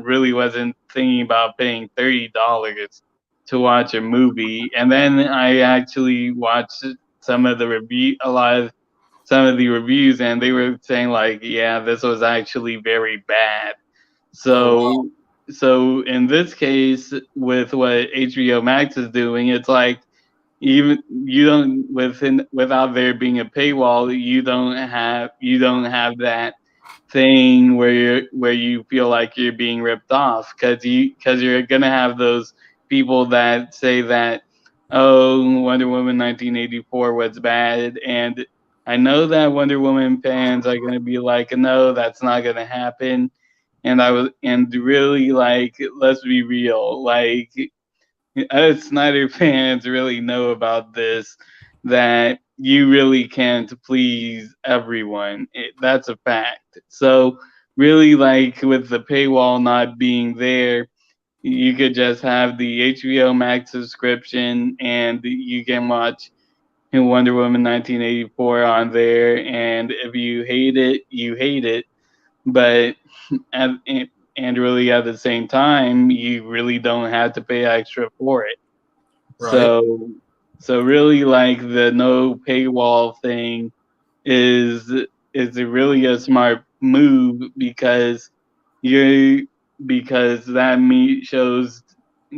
really wasn't thinking about paying $30 to watch a movie. And then I actually watched some of the reviews, and they were saying like, yeah, this was actually very bad. So in this case, with what HBO Max is doing, it's like, even without there being a paywall, you don't have that thing where you feel like you're being ripped off, because you're gonna have those people that say that, Wonder Woman 1984 was bad, and I know that Wonder Woman fans are gonna be like, no, that's not gonna happen. And really, like, let's be real, like, us Snyder fans really know about this, that you really can't please everyone. That's a fact. So really, like, with the paywall not being there, you could just have the HBO Max subscription and you can watch Wonder Woman 1984 on there. And if you hate it, you hate it. But and really at the same time, you really don't have to pay extra for it. Right. So really, like, the no paywall thing is really a smart move because that shows,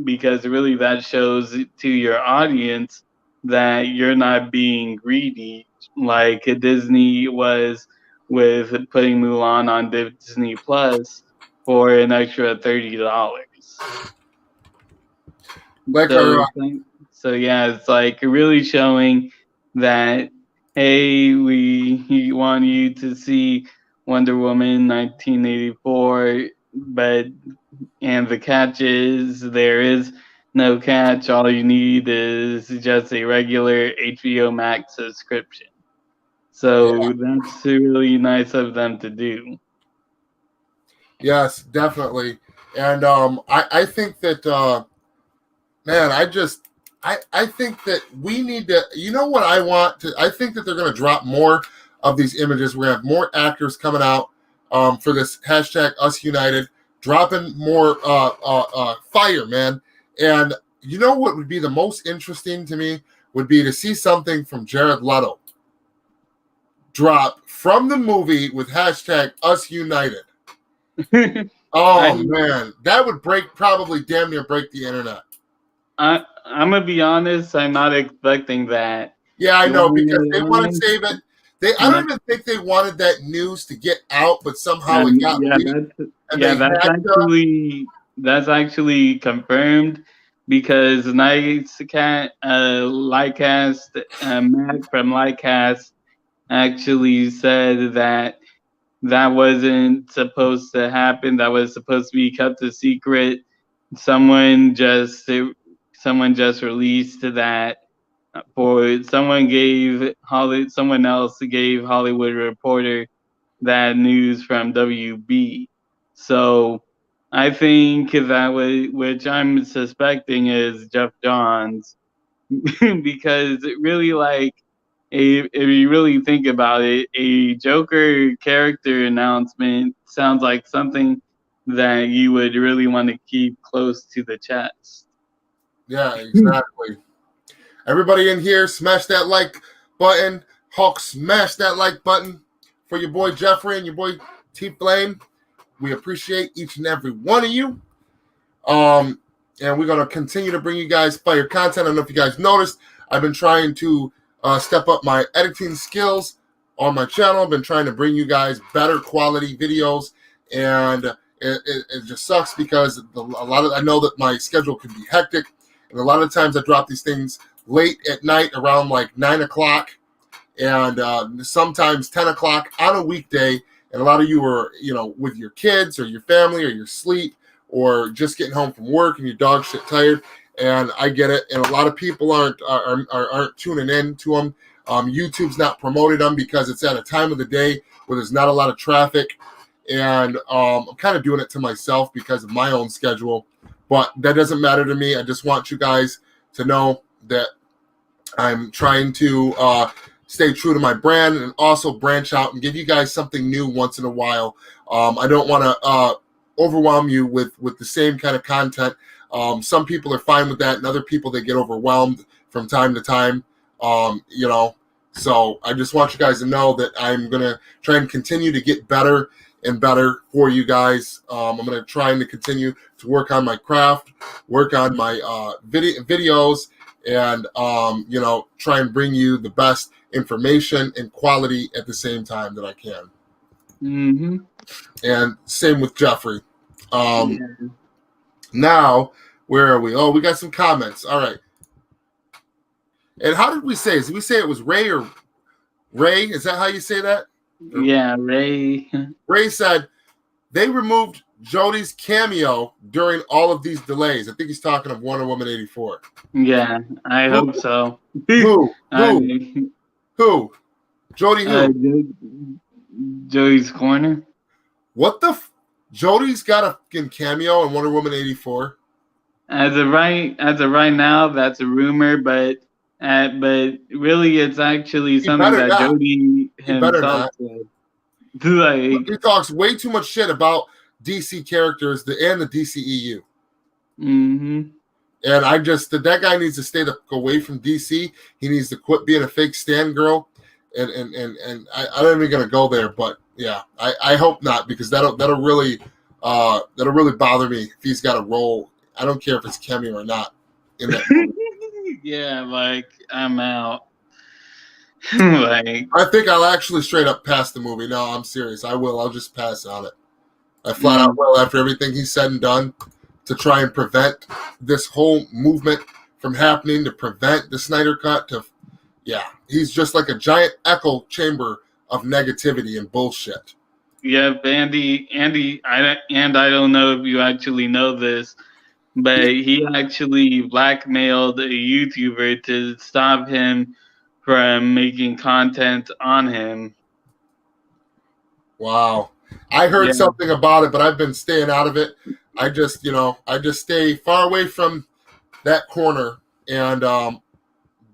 because really that shows to your audience that you're not being greedy like Disney was with putting Mulan on Disney Plus for an extra $30. Like So yeah, it's like really showing that, hey, we want you to see Wonder Woman 1984, and the catch is there is no catch. All you need is just a regular HBO Max subscription. So that's really nice of them to do. Yes, definitely. And I think that man, I think that we need to, you know what I think that they're going to drop more of these images. We're going to have more actors coming out for this hashtag Us United, dropping more fire, man. And you know what would be the most interesting to me would be to see something from Jared Leto drop from the movie with hashtag Us United. Man, that would probably damn near break the internet. I'm gonna be honest. I'm not expecting that. Yeah, I know, because they want to save it. I don't even think they wanted that news to get out, but somehow it got leaked. That's actually confirmed because Matt from Lightcast actually said that wasn't supposed to happen. That was supposed to be kept a secret. Someone just released that someone else gave Hollywood Reporter that news from WB. So I think which I'm suspecting is Jeff Johns, because really, like, if you really think about it, a Joker character announcement sounds like something that you would really want to keep close to the chest. Yeah, exactly. Everybody in here, smash that like button. Hawk, smash that like button for your boy Jeffrey and your boy T Flame. We appreciate each and every one of you. And we're going to continue to bring you guys fire content. I don't know if you guys noticed, I've been trying to step up my editing skills on my channel. I've been trying to bring you guys better quality videos, and it just sucks because I know that my schedule can be hectic, and a lot of times I drop these things late at night around like 9 o'clock and sometimes 10 o'clock on a weekday. And a lot of you are, with your kids or your family or your sleep or just getting home from work and your dog's shit tired. And I get it. And a lot of people aren't tuning in to them. YouTube's not promoting them because it's at a time of the day where there's not a lot of traffic. And I'm kind of doing it to myself because of my own schedule. But that doesn't matter to me. I just want you guys to know that I'm trying to stay true to my brand and also branch out and give you guys something new once in a while. I don't want to overwhelm you with the same kind of content. Some people are fine with that, and other people, they get overwhelmed from time to time. So I just want you guys to know that I'm going to try and continue to get better and better for you guys. I'm going to try and continue to work on my craft, work on my videos, and try and bring you the best information and quality at the same time that I can. Mm-hmm. And same with Jeffrey. Now, where are we? Oh, we got some comments. All right. And how did we say? Did we say it was Ray or Ray, is that how you say that? Yeah, Ray. Ray said they removed Jodie's cameo during all of these delays. I think he's talking of Wonder Woman 84. Yeah, I hope so. Who? Jodie who? Jodie's corner. What the? Jodie's got a fucking cameo in Wonder Woman 84. As of right now, that's a rumor, but really, it's actually something that Jodie himself said. Like, he talks way too much shit about DC characters and the DCEU. Mm-hmm. And that guy needs to stay away from DC. He needs to quit being a fake stan girl. And I'm not even gonna go there, but yeah, I hope not, because that'll really bother me if he's got a role. I don't care if it's cameo or not in that movie. Yeah, like I'm out. Like, I think I'll actually straight up pass the movie. No, I'm serious. I will. I'll just pass on it. I flat out will, after everything he's said and done, to try and prevent this whole movement from happening, to prevent the Snyder Cut. He's just like a giant echo chamber of negativity and bullshit. Yeah, Andy, I don't know if you actually know this, but he actually blackmailed a YouTuber to stop him from making content on him. Wow. I heard something about it, but I've been staying out of it. I just stay far away from that corner and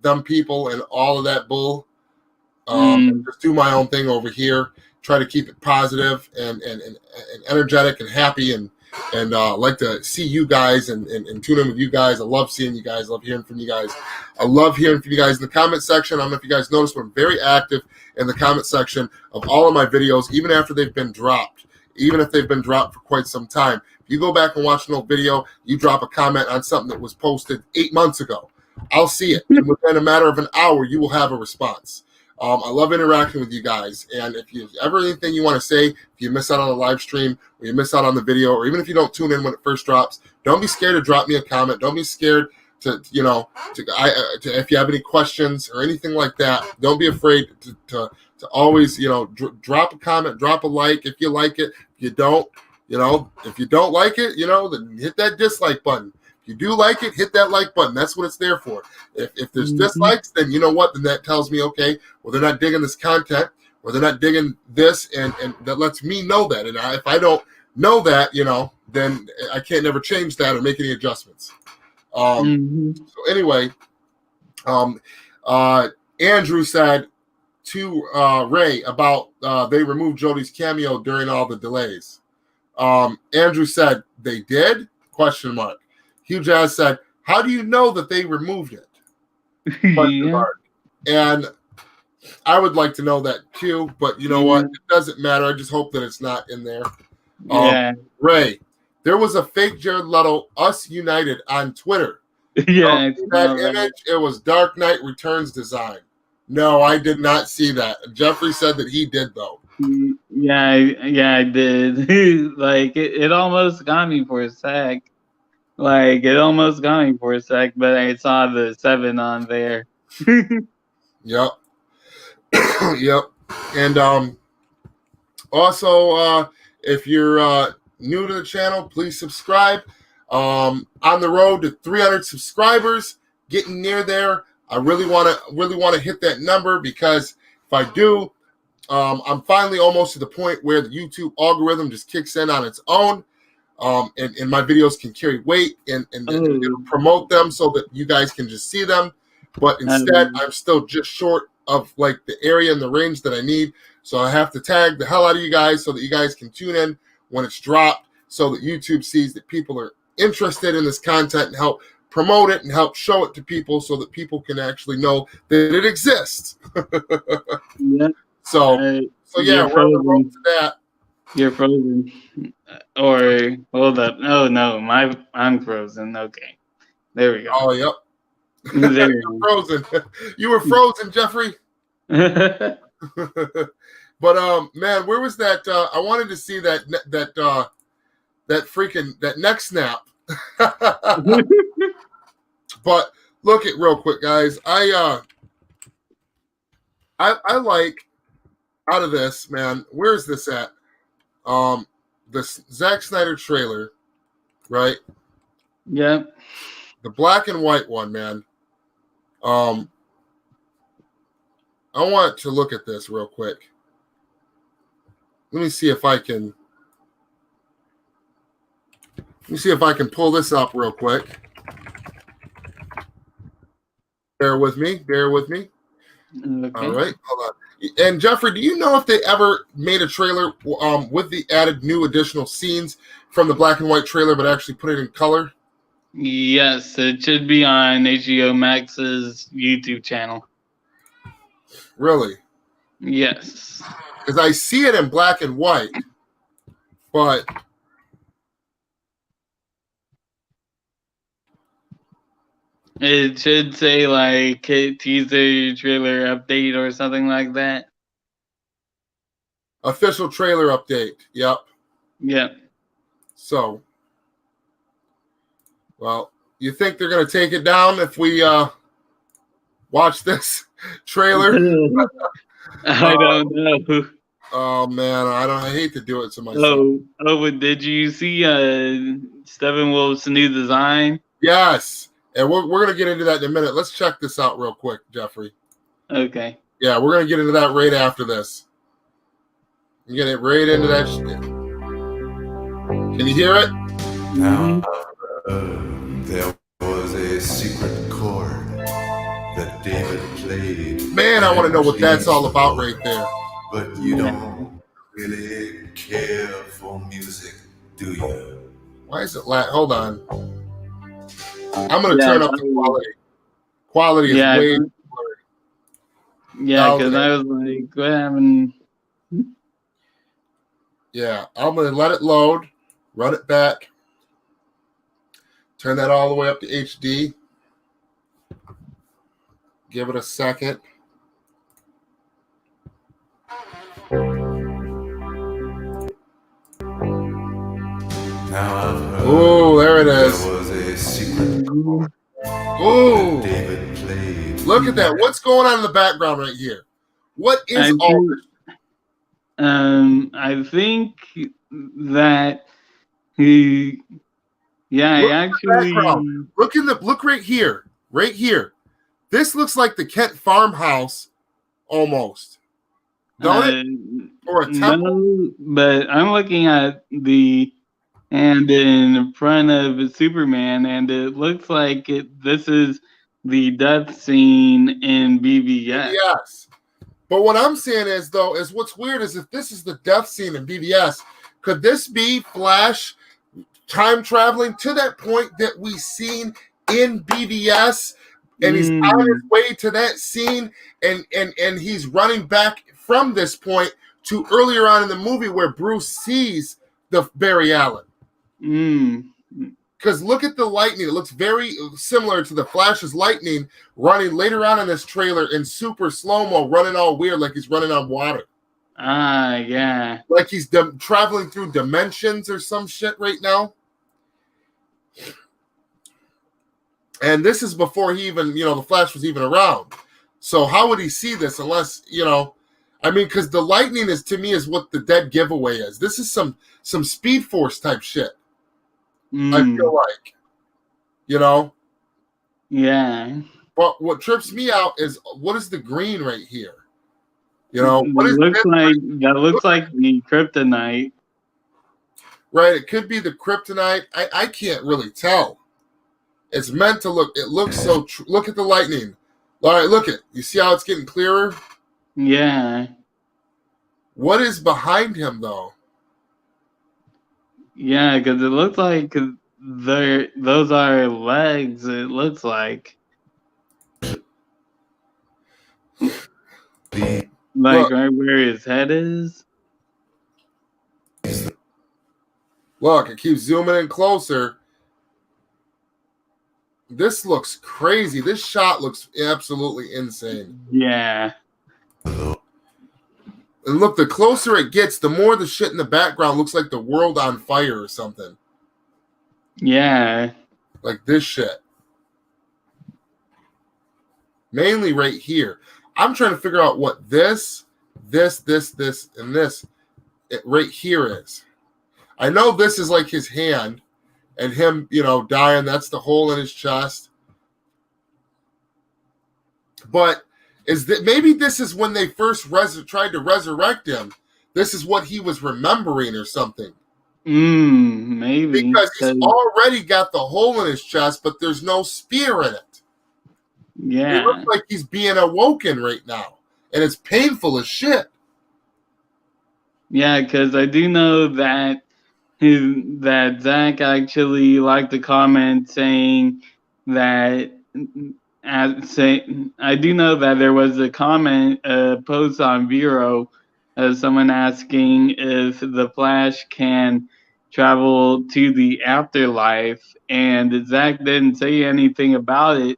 them people and all of that bull. Just do my own thing over here. Try to keep it positive and energetic and happy, and like to see you guys and tune in with you guys. I love seeing you guys. I love hearing from you guys. I love hearing from you guys in the comment section. I don't know if you guys noticed, but I'm very active in the comment section of all of my videos, even after they've been dropped, even if they've been dropped for quite some time. If you go back and watch an old video, you drop a comment on something that was posted 8 months ago, I'll see it. And within a matter of an hour, you will have a response. I love interacting with you guys. And if you ever anything you want to say, if you miss out on a live stream or you miss out on the video, or even if you don't tune in when it first drops, don't be scared to drop me a comment. Don't be scared to if you have any questions or anything like that, don't be afraid to always, drop a comment, drop a like if you like it. If you don't, if you don't like it, then hit that dislike button. If you do like it, hit that like button. That's what it's there for. If there's dislikes, then you know what? Then that tells me, okay, well, they're not digging this content, or they're not digging this, and that lets me know that. And if I don't know that, then I can't never change that or make any adjustments. So anyway, Andrew said to Ray about they removed Jodie's cameo during all the delays. Andrew said they did? ? Hugh Jazz said, how do you know that they removed it? ? And I would like to know that too, but you know what? It doesn't matter. I just hope that it's not in there. Ray, there was a fake Jared Leto Us United on Twitter. Yeah, that image, it was Dark Knight Returns design. No, I did not see that. Jeffrey said that he did, though. Yeah, I did. Like, it almost got me for a sec. But I saw the 7 on there. Yep. Yep. And also, if you're new to the channel, please subscribe. On the road to 300 subscribers, getting near there. I really want to hit that number, because if I do, I'm finally almost to the point where the YouTube algorithm just kicks in on its own, and my videos can carry weight and promote them so that you guys can just see them. But instead, I'm still just short of like the area and the range that I need. So I have to tag the hell out of you guys so that you guys can tune in when it's dropped, so that YouTube sees that people are interested in this content and help promote it and help show it to people so that people can actually know that it exists. Yeah. So yeah, we're on the road to that. You're frozen. Or hold up. Oh no, I'm frozen. Okay. There we go. Oh yep. You're frozen. You were frozen, Jeffrey. But man, where was that? I wanted to see that neck snap. But look it real quick, guys. I like out of this, man. Where's this at? The Zack Snyder trailer, right? Yep. The black and white one, man. I want to look at this real quick. Let me see if I can. Let me see if I can pull this up real quick. Bear with me. Bear with me. Okay. All right. Hold on. And Jeffrey, do you know if they ever made a trailer with the added new additional scenes from the black and white trailer, but actually put it in color? Yes, it should be on HBO Max's YouTube channel. Really? Yes. Because I see it in black and white, but It should say like teaser trailer update or something like that. official trailer update. Yep. Yep. So, well, you think they're going to take it down if we watch this trailer? I don't know. Oh man, I hate to do it to myself. But did you see Steppenwolf's new design? Yes, and we're going to get into that in a minute. Let's check this out real quick, Jeffrey. Okay. Yeah, we're going to get into that right after this. You get it right into that shit. Can you hear it? Now, there was a secret chord that David played. Man, I want to know what that's all about right there. But you don't really care for music, do you? Why is it hold on. I'm going to turn up the quality. Quality is way blurry. Yeah, because I was like, what happened? Yeah, I'm going to let it load, run it back, turn that all the way up to HD. Give it a second. Oh, there it is. There was a secret chord Ooh, that David played. look at that. What's going on in the background right here? What is all this? I think that he, actually. Look right here. Right here. This looks like the Kent farmhouse almost. Don't it? Or a temple? No, but I'm looking at the hand in front of Superman, and it looks like this is the death scene in BVS. Yes. But what I'm saying is, though, is what's weird is if this is the death scene in BVS, could this be Flash time traveling to that point that we seen in BVS? And he's on his way to that scene, and he's running back from this point to earlier on in the movie where Bruce sees the Barry Allen. Because look at the lightning. It looks very similar to the Flash's lightning running later on in this trailer in super slow-mo, running all weird like he's running on water. Yeah. Like he's traveling through dimensions or some shit right now. And this is before he even, the Flash was even around. So how would he see this unless, because the lightning is, to me, is what the dead giveaway is. This is some Speed Force type shit. I feel like, Yeah. But what trips me out is what is the green right here? What is that looks like the kryptonite. Right, it could be the kryptonite. I can't really tell. It's meant to look. It looks so. Look at the lightning. All right, look at. You see how it's getting clearer? Yeah. What is behind him though? Yeah, because it looks like those are legs. It looks like. Like right where his head is. Look, it keeps zooming in closer. This looks crazy. This shot looks absolutely insane. Yeah. And look, the closer it gets, the more the shit in the background looks like the world on fire or something. Yeah. Like this shit. Mainly right here. I'm trying to figure out what this, and this right here is. I know this is like his hand and him, dying. That's the hole in his chest. But maybe this is when they first tried to resurrect him. This is what he was remembering or something. Maybe. Because he's already got the hole in his chest, but there's no spear in it. Yeah. It looks like he's being awoken right now. And it's painful as shit. Yeah, because I do know that Zack actually liked the comment saying that I do know that there was a post on Vero of someone asking if the Flash can travel to the afterlife, and Zack didn't say anything about it,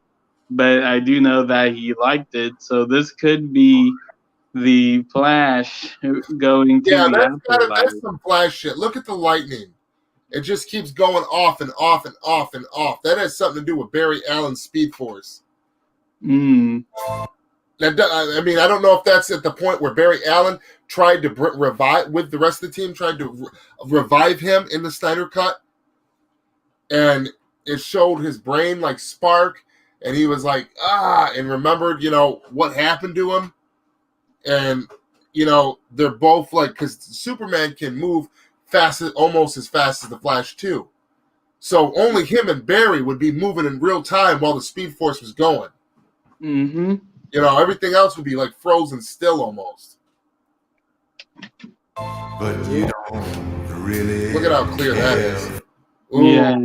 but I do know that he liked it, so this could be the Flash going to the afterlife. That's some Flash shit. Look at the lightning. It just keeps going off and off and off and off. That has something to do with Barry Allen's Speed Force. Mm. I mean, I don't know if that's at the point where Barry Allen tried to revive with the rest of the team, tried to revive him in the Snyder Cut, and it showed his brain like spark, and he was like, and remembered, what happened to him, and they're both like, because Superman can move almost as fast as the Flash too, so only him and Barry would be moving in real time while the Speed Force was going. Mm-hmm. Everything else would be like frozen still almost. But you don't really look at how clear that is. Ooh. Yeah.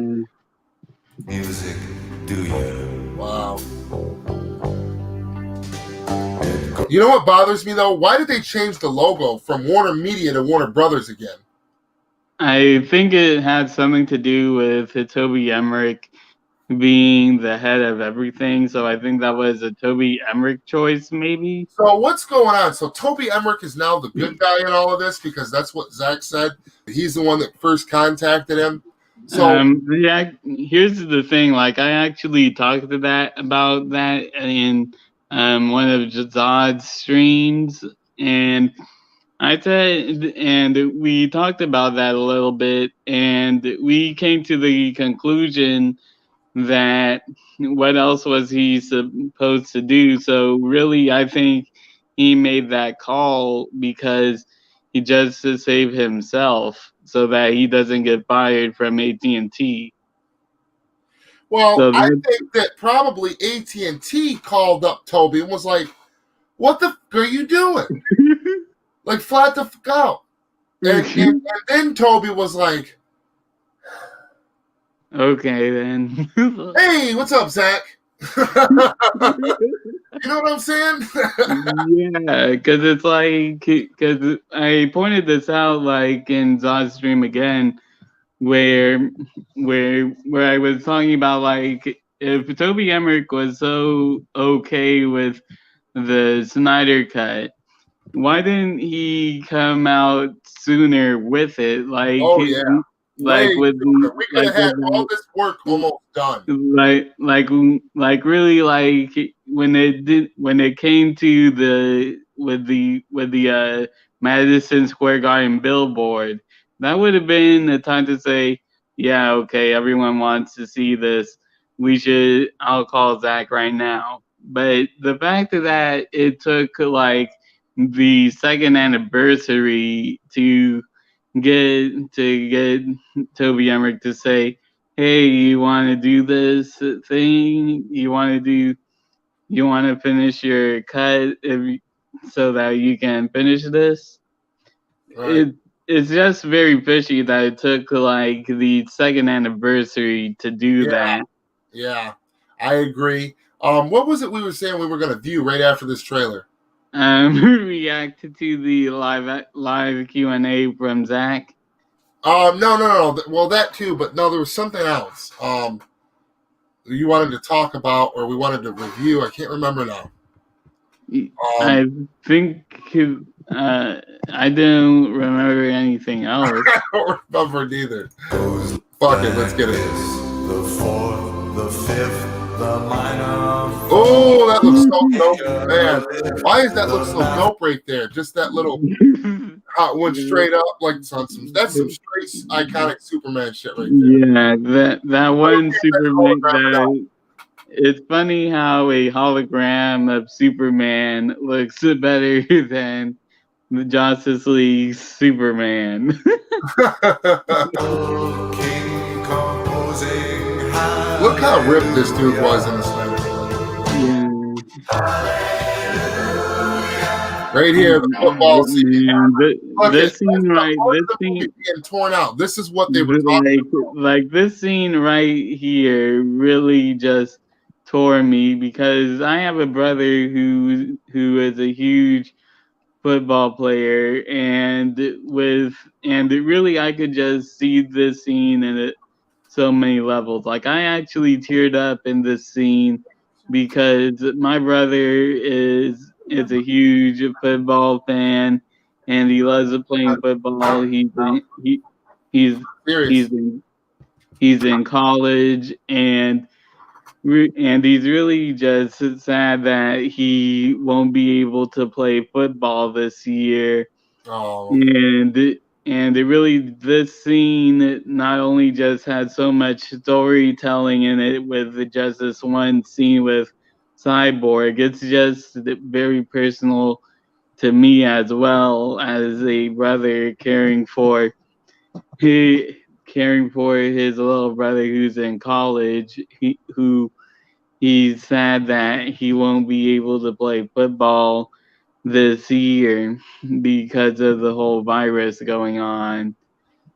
Music, do you? Wow. You know what bothers me though? Why did they change the logo from Warner Media to Warner Brothers again? I think it had something to do with Toby Emmerich being the head of everything, so I think that was a Toby Emmerich choice, maybe. So what's going on? So Toby Emmerich is now the good guy in all of this because that's what Zack said. He's the one that first contacted him. So yeah, here's the thing. Like, I actually talked about that in one of Jazad's streams, and I said, and we talked about that a little bit, and we came to the conclusion that what else was he supposed to do? So really, I think he made that call because he just to save himself so that he doesn't get fired from AT&T. Well, so I think that probably AT&T called up Toby and was like, what the fuck are you doing? Like, flat the fuck out. And then Toby was like, okay, then. Hey, what's up, Zack? You know what I'm saying? Yeah, because it's like, because I pointed this out like in Zod's stream again, where I was talking about like if Toby Emmerich was so okay with the Snyder Cut, why didn't he come out sooner with it? Like, we could have had all this work almost done. Like really, like when it came to the Madison Square Garden billboard, that would have been the time to say, yeah, okay, everyone wants to see this. I'll call Zack right now. But the fact that it took like the second anniversary to get Toby Emmerich to say, hey, you want to do this thing? You want to finish your cut so that you can finish this? Right. It's just very fishy that it took like the second anniversary to do that. Yeah, I agree. What was it we were saying we were going to view right after this trailer? Reacted to the live Q&A from Zack. No. Well, that too, but no, there was something else. You wanted to talk about, or we wanted to review. I can't remember now. I think I don't remember anything else. I don't remember it either. Fuck it, let's get it. The fourth, the fifth, the minor Oh, that looks so dope, man. Why does that look so dope right there? Just that little hot one straight up, like that's some straight iconic Superman shit right there. Yeah, that one Superman. It's funny how a hologram of Superman looks better than the Justice League Superman. Look how ripped this dude was in the Snyder Cut. Right here, the football scene. This scene being torn out. This is what they were talking about. Like this scene right here really just tore me because I have a brother who is a huge football player, and really I could just see this scene in so many levels. Like I actually teared up in this scene because my brother is a huge football fan and he loves playing football. He's in college and he's really just sad that he won't be able to play football this year. Oh. And it really, this scene not only just had so much storytelling in it with just this one scene with Cyborg, it's just very personal to me as well as a brother caring for his little brother who's in college, he's sad that he won't be able to play football this year because of the whole virus going on.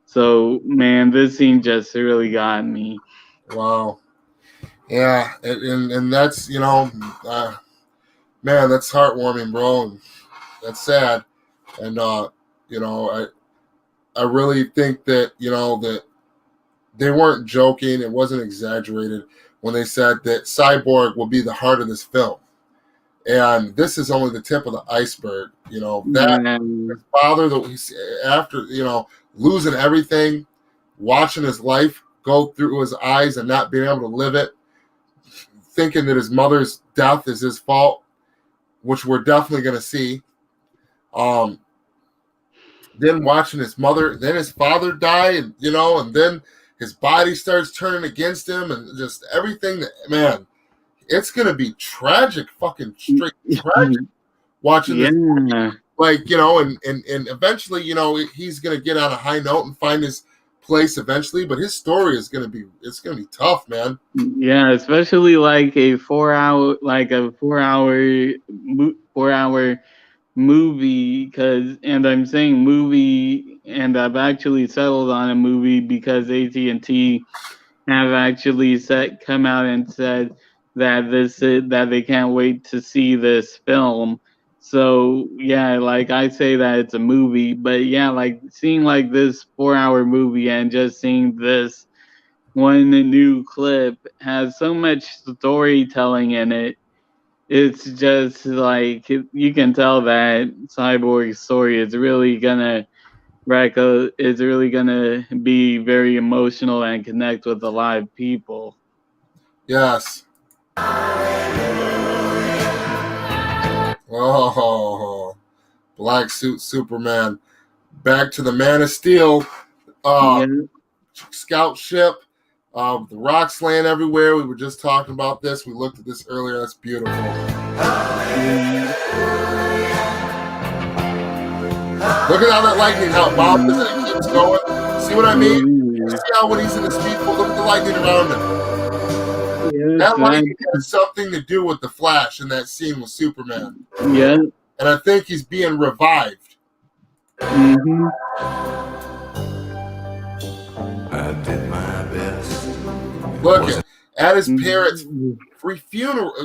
So, man, this scene just really got me. Wow. Yeah, and that's, man, that's heartwarming, bro. That's sad. And, I really think that, that they weren't joking. It wasn't exaggerated when they said that Cyborg will be the heart of this film. And this is only the tip of the iceberg, that his father, after, losing everything, watching his life go through his eyes and not being able to live it, thinking that his mother's death is his fault, which we're definitely going to see. Then watching his father die, and, and then his body starts turning against him and just everything that, man, it's going to be tragic, fucking straight tragic watching this. Like, and eventually, he's going to get on a high note and find his place eventually, but his story is going to be tough, man. Yeah, especially like a 4 hour movie, and I'm saying movie, and I've actually settled on a movie because AT&T have actually come out and said that they can't wait to see this film. So yeah, like I say that it's a movie, but yeah, like seeing like this 4 hour movie and just seeing this one new clip has so much storytelling in it. It's just like you can tell that Cyborg's story is really gonna be very emotional and connect with a lot of people. Yes. Oh, Black Suit Superman. Back to the Man of Steel scout ship. The rocks laying everywhere. We were just talking about this. We looked at this earlier. That's beautiful. Look at how that lightning, how Bob is, and it keeps going. See what I mean? You see how when he's in the speedboat, look at the lightning around him. That lightning has something to do with the Flash in that scene with Superman. Yeah. And I think he's being revived. Mm-hmm. I did my best. Look at his parents'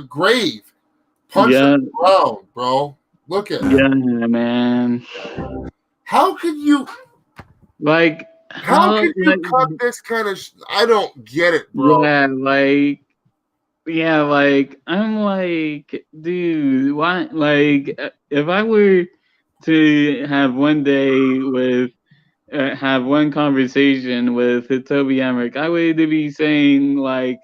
grave. Punch him around, bro. Look at yeah, man. How could you how could you cut this kind of I don't get it, bro. I'm like, dude, why? Like, if I were to have one day have one conversation with Toby Emmerich, I would be saying like,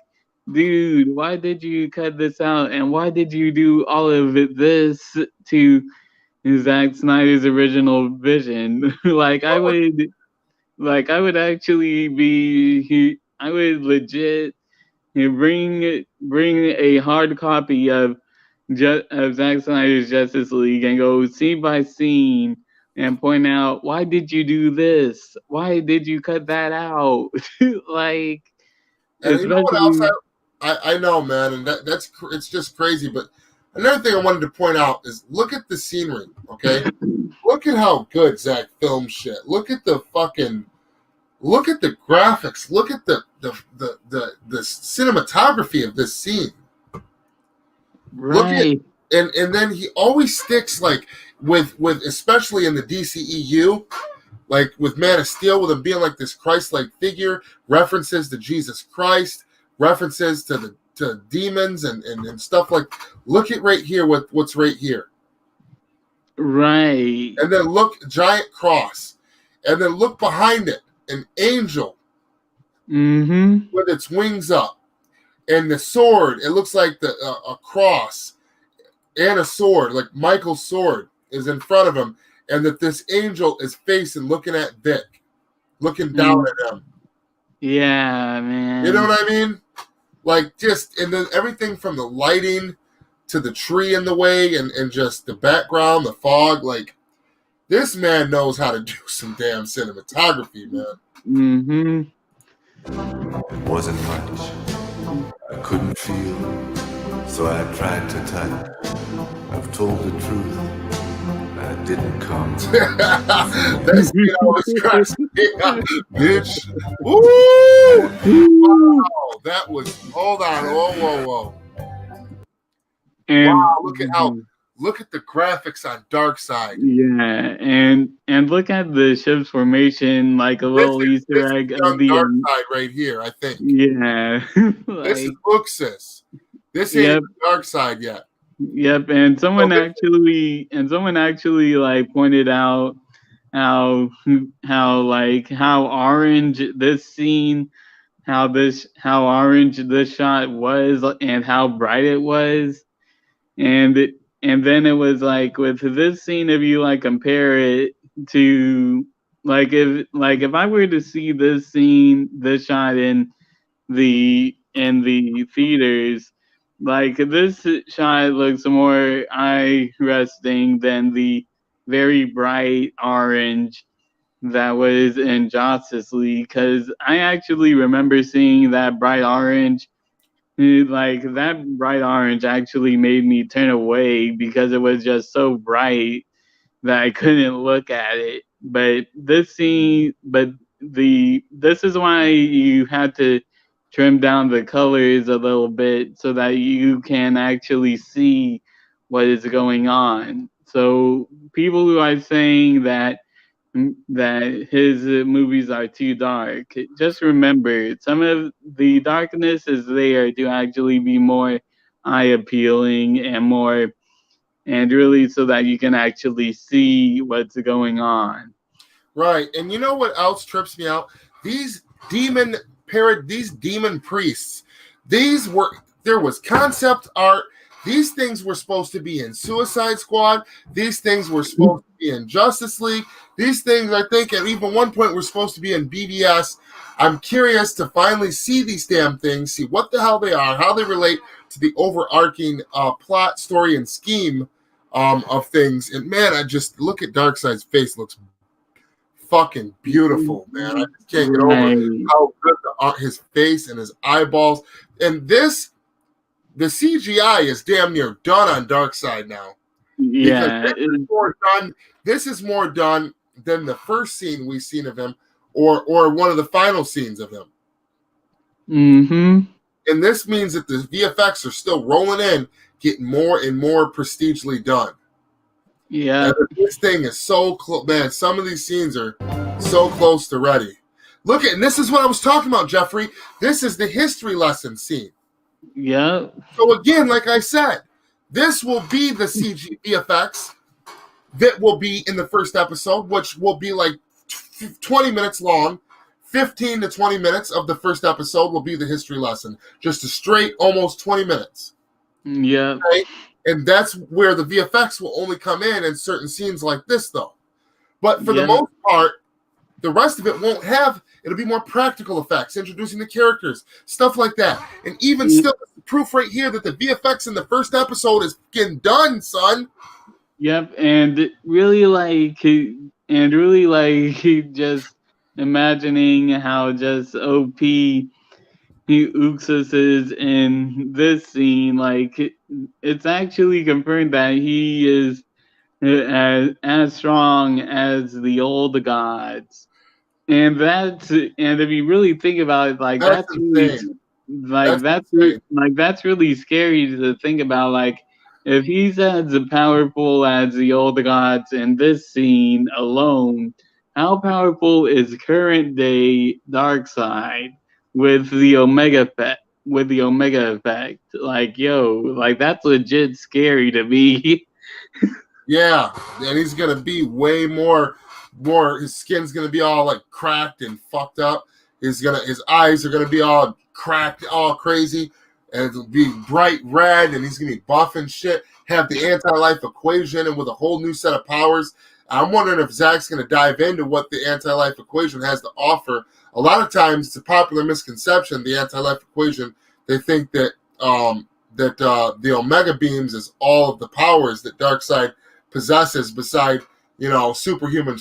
dude, why did you cut this out? And why did you do all of this to Zack Snyder's original vision? I would actually I would legit bring a hard copy of Zack Snyder's Justice League and go scene by scene and point out, why did you do this? Why did you cut that out? Like, And you know what else especially I know, man, and that's it's just crazy. But another thing I wanted to point out is look at the scenery, okay? Look at how good Zack filmed shit. Look at the graphics. Look at the cinematography of this scene. right. Look at and then he always sticks like with especially in the DCEU, like with Man of Steel, with him being like this Christ-like figure, references to Jesus Christ, references to demons and stuff like. Look at right here, what's right here, Right. and then look, giant cross, and then look behind it, an angel Mm-hmm. with its wings up, and the sword. It looks like a cross and a sword, like Michael's sword is in front of him, and that this angel is facing, looking at Vic, looking down at him. Yeah, man. You know what I mean? Like and then everything from the lighting to the tree in the way and just the background, the fog. Like this man knows how to do some damn cinematography, man. Mm-hmm. It wasn't much. I couldn't feel, so I tried to touch. I've told the truth. I didn't come. That's always cracks me up, bitch. Woo! Wow, that was. Hold on. Whoa. And Wow, look at the graphics on Darkseid. yeah, and look at the ship's formation, like a little Easter egg of the Darkseid right here, I think. yeah. This is Luxus. This ain't Darkseid yet. Yep, and someone actually like pointed out how orange this scene, how orange this shot was, and how bright it was, and then it was like with this scene, if you like compare it to if I were to see this shot in the theaters. Like this shot looks more eye resting than the very bright orange that was in Justice League, because I actually remember seeing that bright orange. Like that bright orange actually made me turn away because it was just so bright that I couldn't look at it. But this is why you had to trim down the colors a little bit so that you can actually see what is going on. So people who are saying that his movies are too dark, just remember some of the darkness is there to actually be more eye appealing and really so that you can actually see what's going on. Right. And you know what else trips me out? These demon priests, there was concept art. These things were supposed to be in Suicide Squad. These things were supposed to be in Justice League. These things, I think, at even one point were supposed to be in BVS. I'm curious to finally see these damn things, see what the hell they are, how they relate to the overarching plot, story, and scheme of things. And man, I just look at Darkseid's face; looks fucking beautiful, man. I just can't get over how good his face and his eyeballs. And the CGI is damn near done on Darkseid now. Yeah, this is more done than the first scene we've seen of him, or one of the final scenes of him. Mm-hmm. And this means that the VFX are still rolling in, getting more and more prestigely done. Yeah. And this thing is so close, man. Some of these scenes are so close to ready. Look at, and this is what I was talking about, Jeffrey. This is the history lesson scene. Yeah. So again, like I said, this will be the CG VFX that will be in the first episode, which will be like 20 minutes long, 15 to 20 minutes of the first episode will be the history lesson. Just a straight, almost 20 minutes. Yeah. Right? And that's where the VFX will only come in certain scenes like this, though. But for the most part, the rest of it won't have. It'll be more practical effects, introducing the characters, stuff like that. And even still, proof right here that the VFX in the first episode is getting done, son. Yep, and really just imagining how just OP Uxas is in this scene. Like, it's actually confirmed that he is as strong as the old gods. And if you really think about it, like that's really that's really scary to think about. Like, if he's as powerful as the old gods in this scene alone, how powerful is current day Darkseid with the Omega effect? Like, like that's legit scary to me. Yeah, and he's gonna be way more. His skin's gonna be all like cracked and fucked up. His eyes are gonna be all cracked, all crazy, and it'll be bright red, and he's gonna be buff and shit. Have the anti-life equation, and with a whole new set of powers. I'm wondering if Zack's gonna dive into what the anti-life equation has to offer. A lot of times, it's a popular misconception. The anti-life equation, they think that the Omega beams is all of the powers that Darkseid possesses, beside superhuman,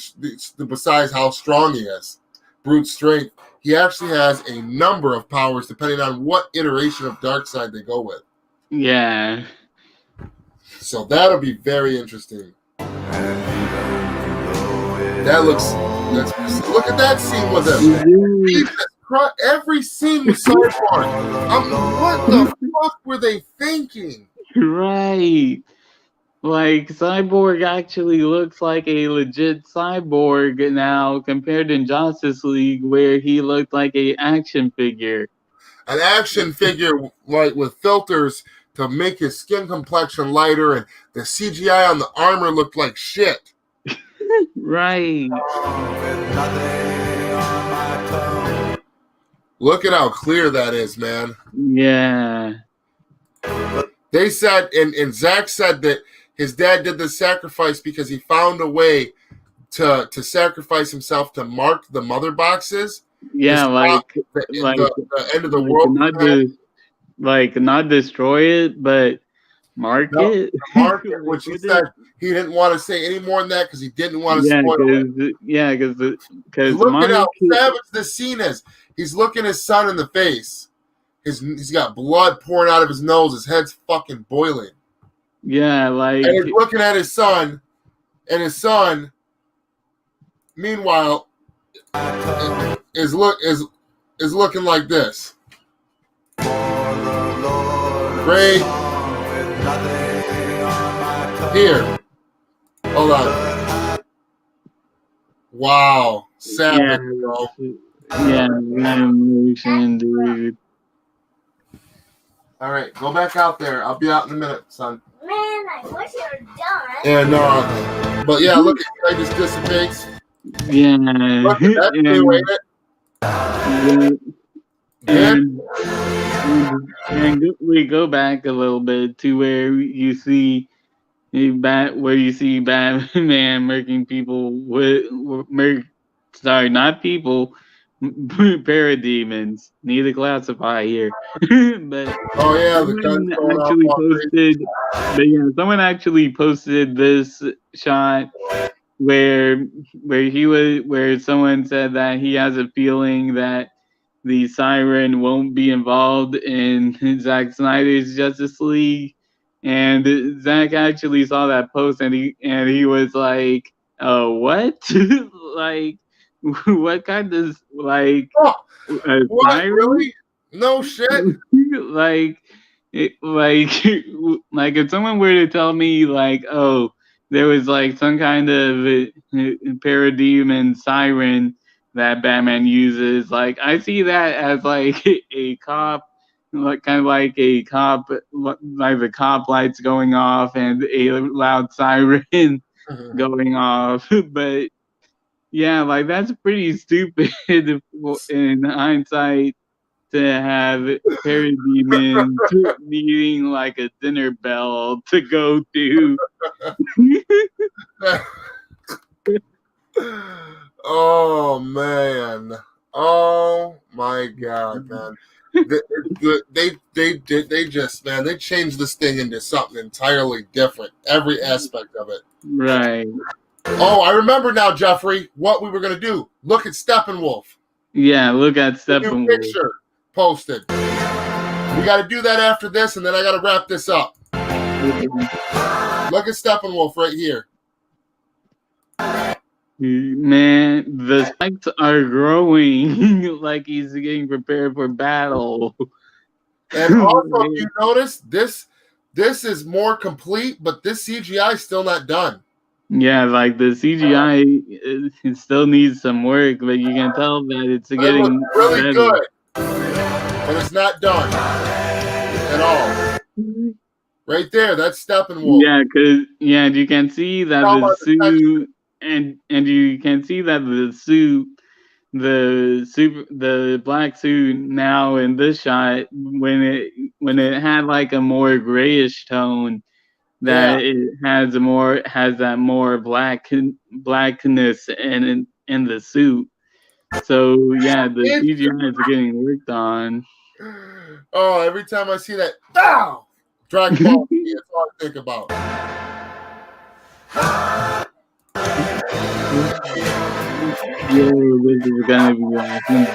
besides how strong he is, brute strength. He actually has a number of powers depending on what iteration of Darkseid they go with. Yeah. So that'll be very interesting. Look at that scene with him. Every scene was Cyborg. What the fuck were they thinking? Right. Like, Cyborg actually looks like a legit cyborg now compared to Justice League, where he looked like an action figure. An action figure, like, with filters to make his skin complexion lighter, and the CGI on the armor looked like shit. Right. Look at how clear that is, man. Yeah. They said, and Zack said that his dad did the sacrifice because he found a way to sacrifice himself to mark the mother boxes. Yeah, the end of the world. Not destroy it, but mark it. Mark it, which he said he didn't want to say any more than that because he didn't want to spoil it. Yeah, because look at how savage this scene is. He's looking his son in the face. He's got blood pouring out of his nose. His head's fucking boiling. Yeah, like, and he's looking at his son, and his son, meanwhile, is looking like this. Great. Here. Hold on. Wow. Savage, bro. Yeah, emotion, dude. All right, go back out there. I'll be out in a minute, son. Man, I wish you were done. And but yeah, look at how he just dissipates. Yeah. Look at that. And we go back a little bit to where you see Batman murking people not people, parademons. Need to classify here. But someone actually posted this shot where someone said that he has a feeling that the Siren won't be involved in Zack Snyder's Justice League. And Zack actually saw that post and he was like, what? Like, what kind of, like, what? Really? No shit. like if someone were to tell me, like, oh, there was like some kind of parademon siren that Batman uses, like, I see that as like a cop, like kind of like a cop, like the cop lights going off and a loud siren going off. But Yeah, like that's pretty stupid in hindsight to have parademons needing like a dinner bell to go to. Oh man! Oh my God, man! They just, man, they changed this thing into something entirely different. Every aspect of it. Right. Oh, I remember now, Jeffrey. What we were gonna do? Look at Steppenwolf. Yeah, look at New Steppenwolf. picture posted. We got to do that after this, and then I got to wrap this up. Look at Steppenwolf right here. Man, the spikes are growing like he's getting prepared for battle. And also, if you notice, this is more complete, but this CGI is still not done. Yeah, like the CGI it still needs some work, but you can tell that it's getting really better. good, but it's not done at all. Right there, that's Steppenwolf. Yeah, because you can see that the suit, and you can see that the suit, the black suit now in this shot when it had like a more grayish tone. That it has that more blackness in the suit. So yeah, the CGI is getting worked on. Oh, every time I see that, Dragon Ball, that's all I think about. Yo, this is gonna be awesome.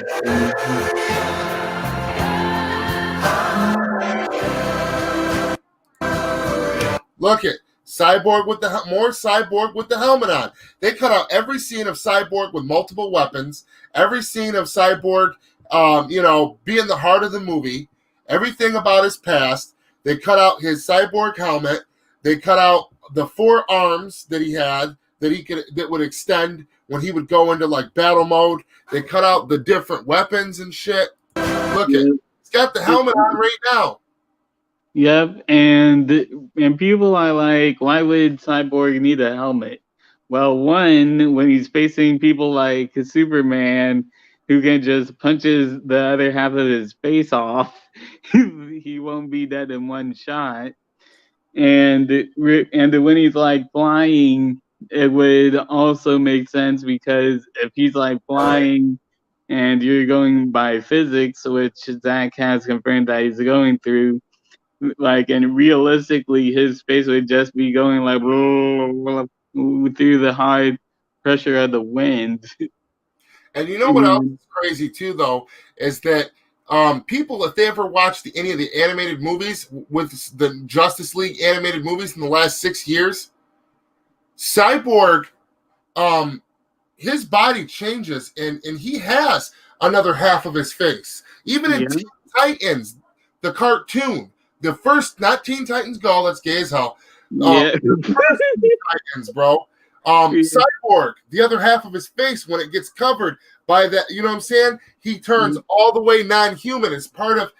Look at Cyborg with more Cyborg with the helmet on. They cut out every scene of Cyborg with multiple weapons, every scene of Cyborg, being the heart of the movie, everything about his past. They cut out his Cyborg helmet. They cut out the 4 arms that he had that would extend when he would go into like battle mode. They cut out the different weapons and shit. Look at it. He's got the helmet on right now. Yep, and people are like, why would Cyborg need a helmet? Well, one, when he's facing people like Superman, who can just punches the other half of his face off, he won't be dead in one shot. And when he's like flying, it would also make sense because if he's like flying and you're going by physics, which Zack has confirmed that he's going through, like, and realistically his space would just be going like through the high pressure of the wind. And you know what else is crazy too, though, is that people, if they ever watched any of the animated movies with the Justice League animated movies in the last 6 years, Cyborg, his body changes and he has another half of his face. Even in Teen Titans, the cartoon, the first, not Teen Titans Go, that's gay as hell. The first Teen Titans, bro. Cyborg, the other half of his face, when it gets covered by that, you know what I'm saying? He turns all the way non-human. It's part of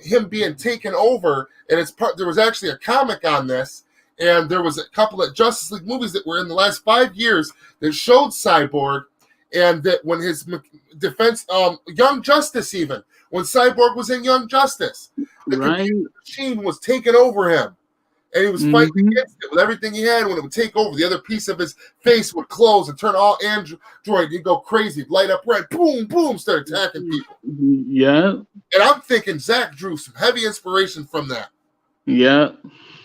him being taken over, and there was actually a comic on this, and there was a couple of Justice League movies that were in the last 5 years that showed Cyborg, and that when his defense, Young Justice even, when Cyborg was in Young Justice, the computer machine was taking over him. And he was fighting against it with everything he had. When it would take over, the other piece of his face would close and turn all android. He'd go crazy, light up red, boom, boom, start attacking people. Yeah. And I'm thinking Zack drew some heavy inspiration from that. Yeah.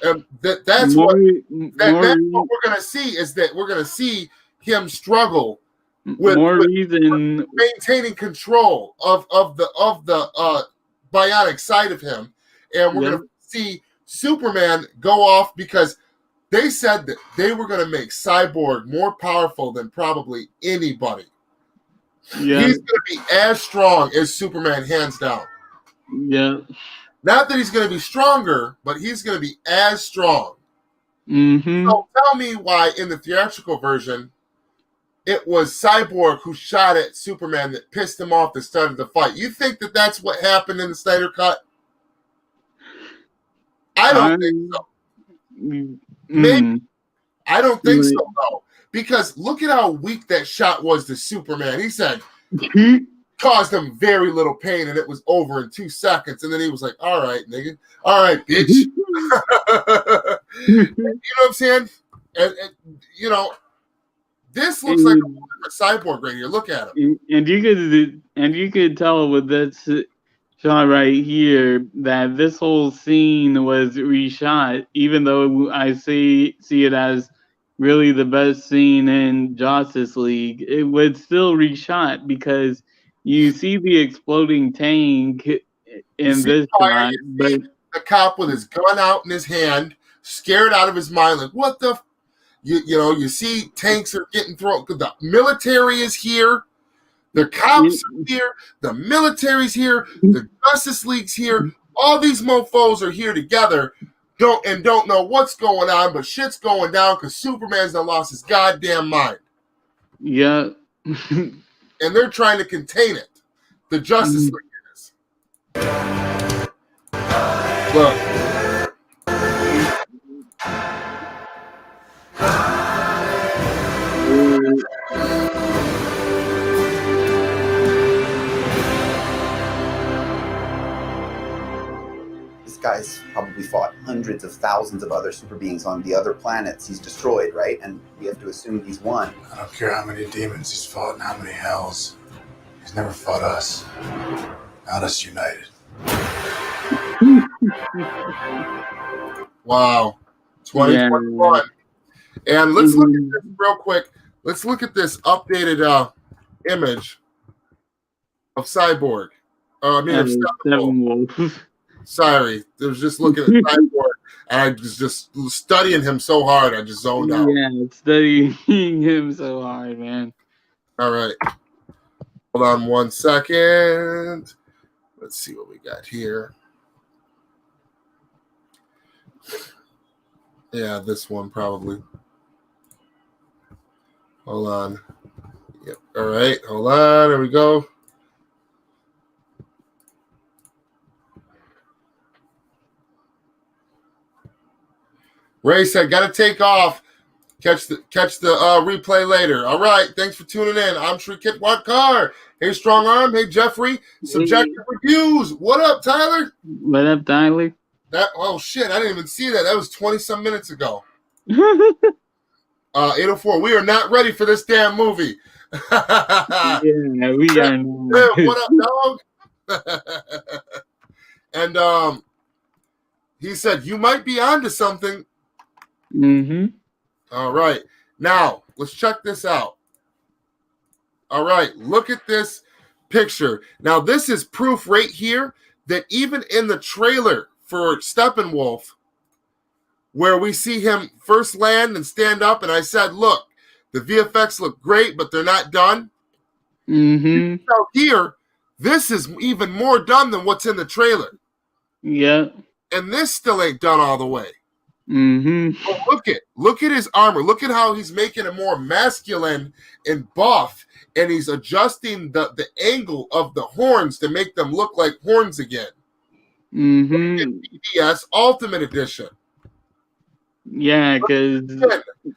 And that's what we're going to see, is that we're going to see him struggle with maintaining control of the bionic side of him. And we're going to see Superman go off because they said that they were going to make Cyborg more powerful than probably anybody. Yeah. He's going to be as strong as Superman, hands down. Yeah. Not that he's going to be stronger, but he's going to be as strong. Mm-hmm. So tell me why in the theatrical version, it was Cyborg who shot at Superman that pissed him off that started the fight. You think that that's what happened in the Snyder Cut? I don't think so. Maybe. I don't think so, though. because look at how weak that shot was to Superman. He said caused him very little pain, and it was over in 2 seconds. And then he was like, "All right, nigga, all right, bitch." You know what I'm saying? And this looks like a cyborg right here. Look at him. And you could tell with this shot right here that this whole scene was reshot, even though I see it as really the best scene in Justice League. It was still reshot because you see the exploding tank in this shot, but the cop with his gun out in his hand, scared out of his mind, like what the. You see tanks are getting thrown. The military is here. The cops are here. The military's here. The Justice League's here. All these mofos are here together. Don't know what's going on, but shit's going down because Superman's done lost his goddamn mind. Yeah. And they're trying to contain it. The Justice League is. Look. This guy's probably fought hundreds of thousands of other super beings on the other planets he's destroyed, right? And we have to assume he's won. I don't care how many demons he's fought and how many hells. He's never fought us. Not us united. Wow. 2021. Yeah. And let's look at this real quick. Let's look at this updated image of Cyborg. Of Steppenwolf. Sorry, I was just looking at Cyborg, and I was just studying him so hard, I just zoned out. Yeah, studying him so hard, man. All right. Hold on 1 second. Let's see what we got here. Yeah, this one probably. Hold on. Yep. All right. Hold on. There we go. Ray said, "Got to take off. Catch the replay later." All right. Thanks for tuning in. I'm Shrikit Watkar. Hey, Strong Arm. Hey, Jeffrey. Subjective Reviews. What up, Tyler? What up, Tyler? Oh shit! I didn't even see that. That was 20-some minutes ago. 804. We are not ready for this damn movie. Yeah, we are. What up, dog? And he said you might be onto something. Mm-hmm. All right. Now let's check this out. All right. Look at this picture. Now this is proof right here that even in the trailer for Steppenwolf, where we see him first land and stand up, and I said, look, the VFX look great, but they're not done. Mm-hmm. So here, this is even more done than what's in the trailer. Yeah. And this still ain't done all the way. Mm-hmm. But look at his armor. Look at how he's making it more masculine and buff, and he's adjusting the angle of the horns to make them look like horns again. Mm-hmm. BVS Ultimate Edition. Yeah, because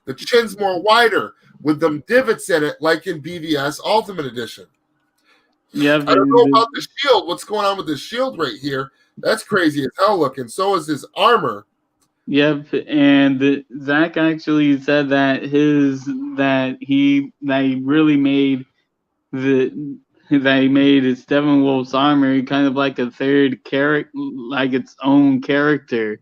the chin's more wider with them divots in it, like in BVS Ultimate Edition. Yeah, I don't know about the shield. What's going on with the shield right here? That's crazy as hell looking. So is his armor. Yep, and Zack actually said that he really made his Steppenwolf's armor kind of like a third character, like its own character.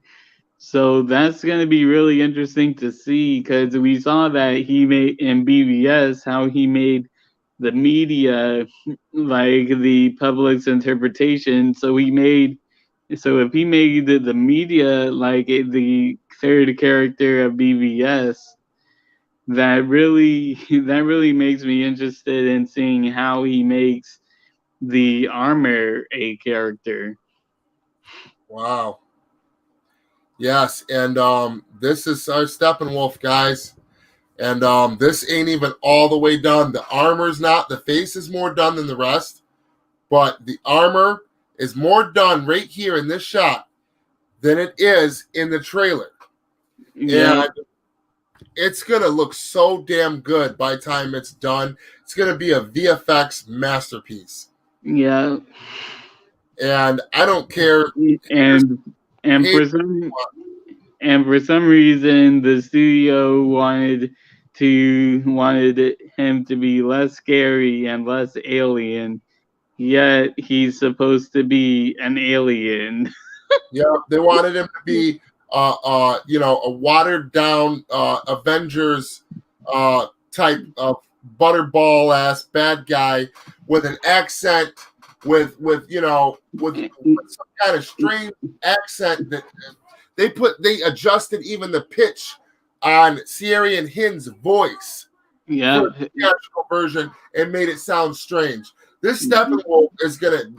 So that's going to be really interesting to see, because we saw that he made in BVS how he made the media like the public's interpretation. So if he made the media like the third character of BVS, that really makes me interested in seeing how he makes the armor a character. Wow. Yes, and this is our Steppenwolf, guys. And this ain't even all the way done. The armor's not. The face is more done than the rest. But the armor is more done right here in this shot than it is in the trailer. Yeah. And it's gonna look so damn good by the time it's done. It's gonna be a VFX masterpiece. Yeah. And I don't care. And for some reason the studio wanted him to be less scary and less alien, yet he's supposed to be an alien. Yeah, they wanted him to be a watered down Avengers type of butterball ass bad guy with an accent with some kind of strange accent that they adjusted even the pitch on Sierra and Hin's voice. Yeah, for the theatrical version and made it sound strange. This Steppenwolf is gonna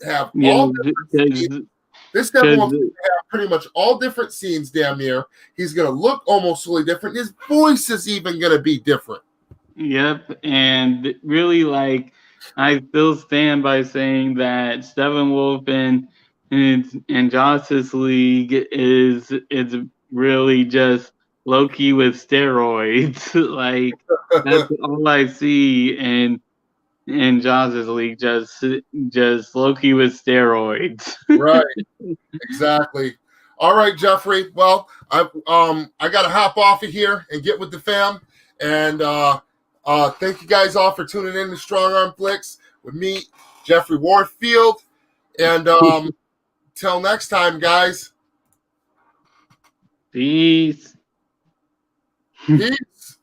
have all different scenes. This Steppenwolf is gonna have pretty much all different scenes damn near. He's gonna look almost totally different. His voice is even gonna be different. Yep, and really, like, I still stand by saying that Steppenwolf and Justice League is really just Loki with steroids. Like, that's all I see in Justice League, just Loki with steroids. Right. Exactly. All right, Jeffrey. Well, I gotta hop off of here and get with the fam. And thank you guys all for tuning in to Strong Arm Flix with me, Jeffery Warfield. And till next time, guys. Peace. Peace.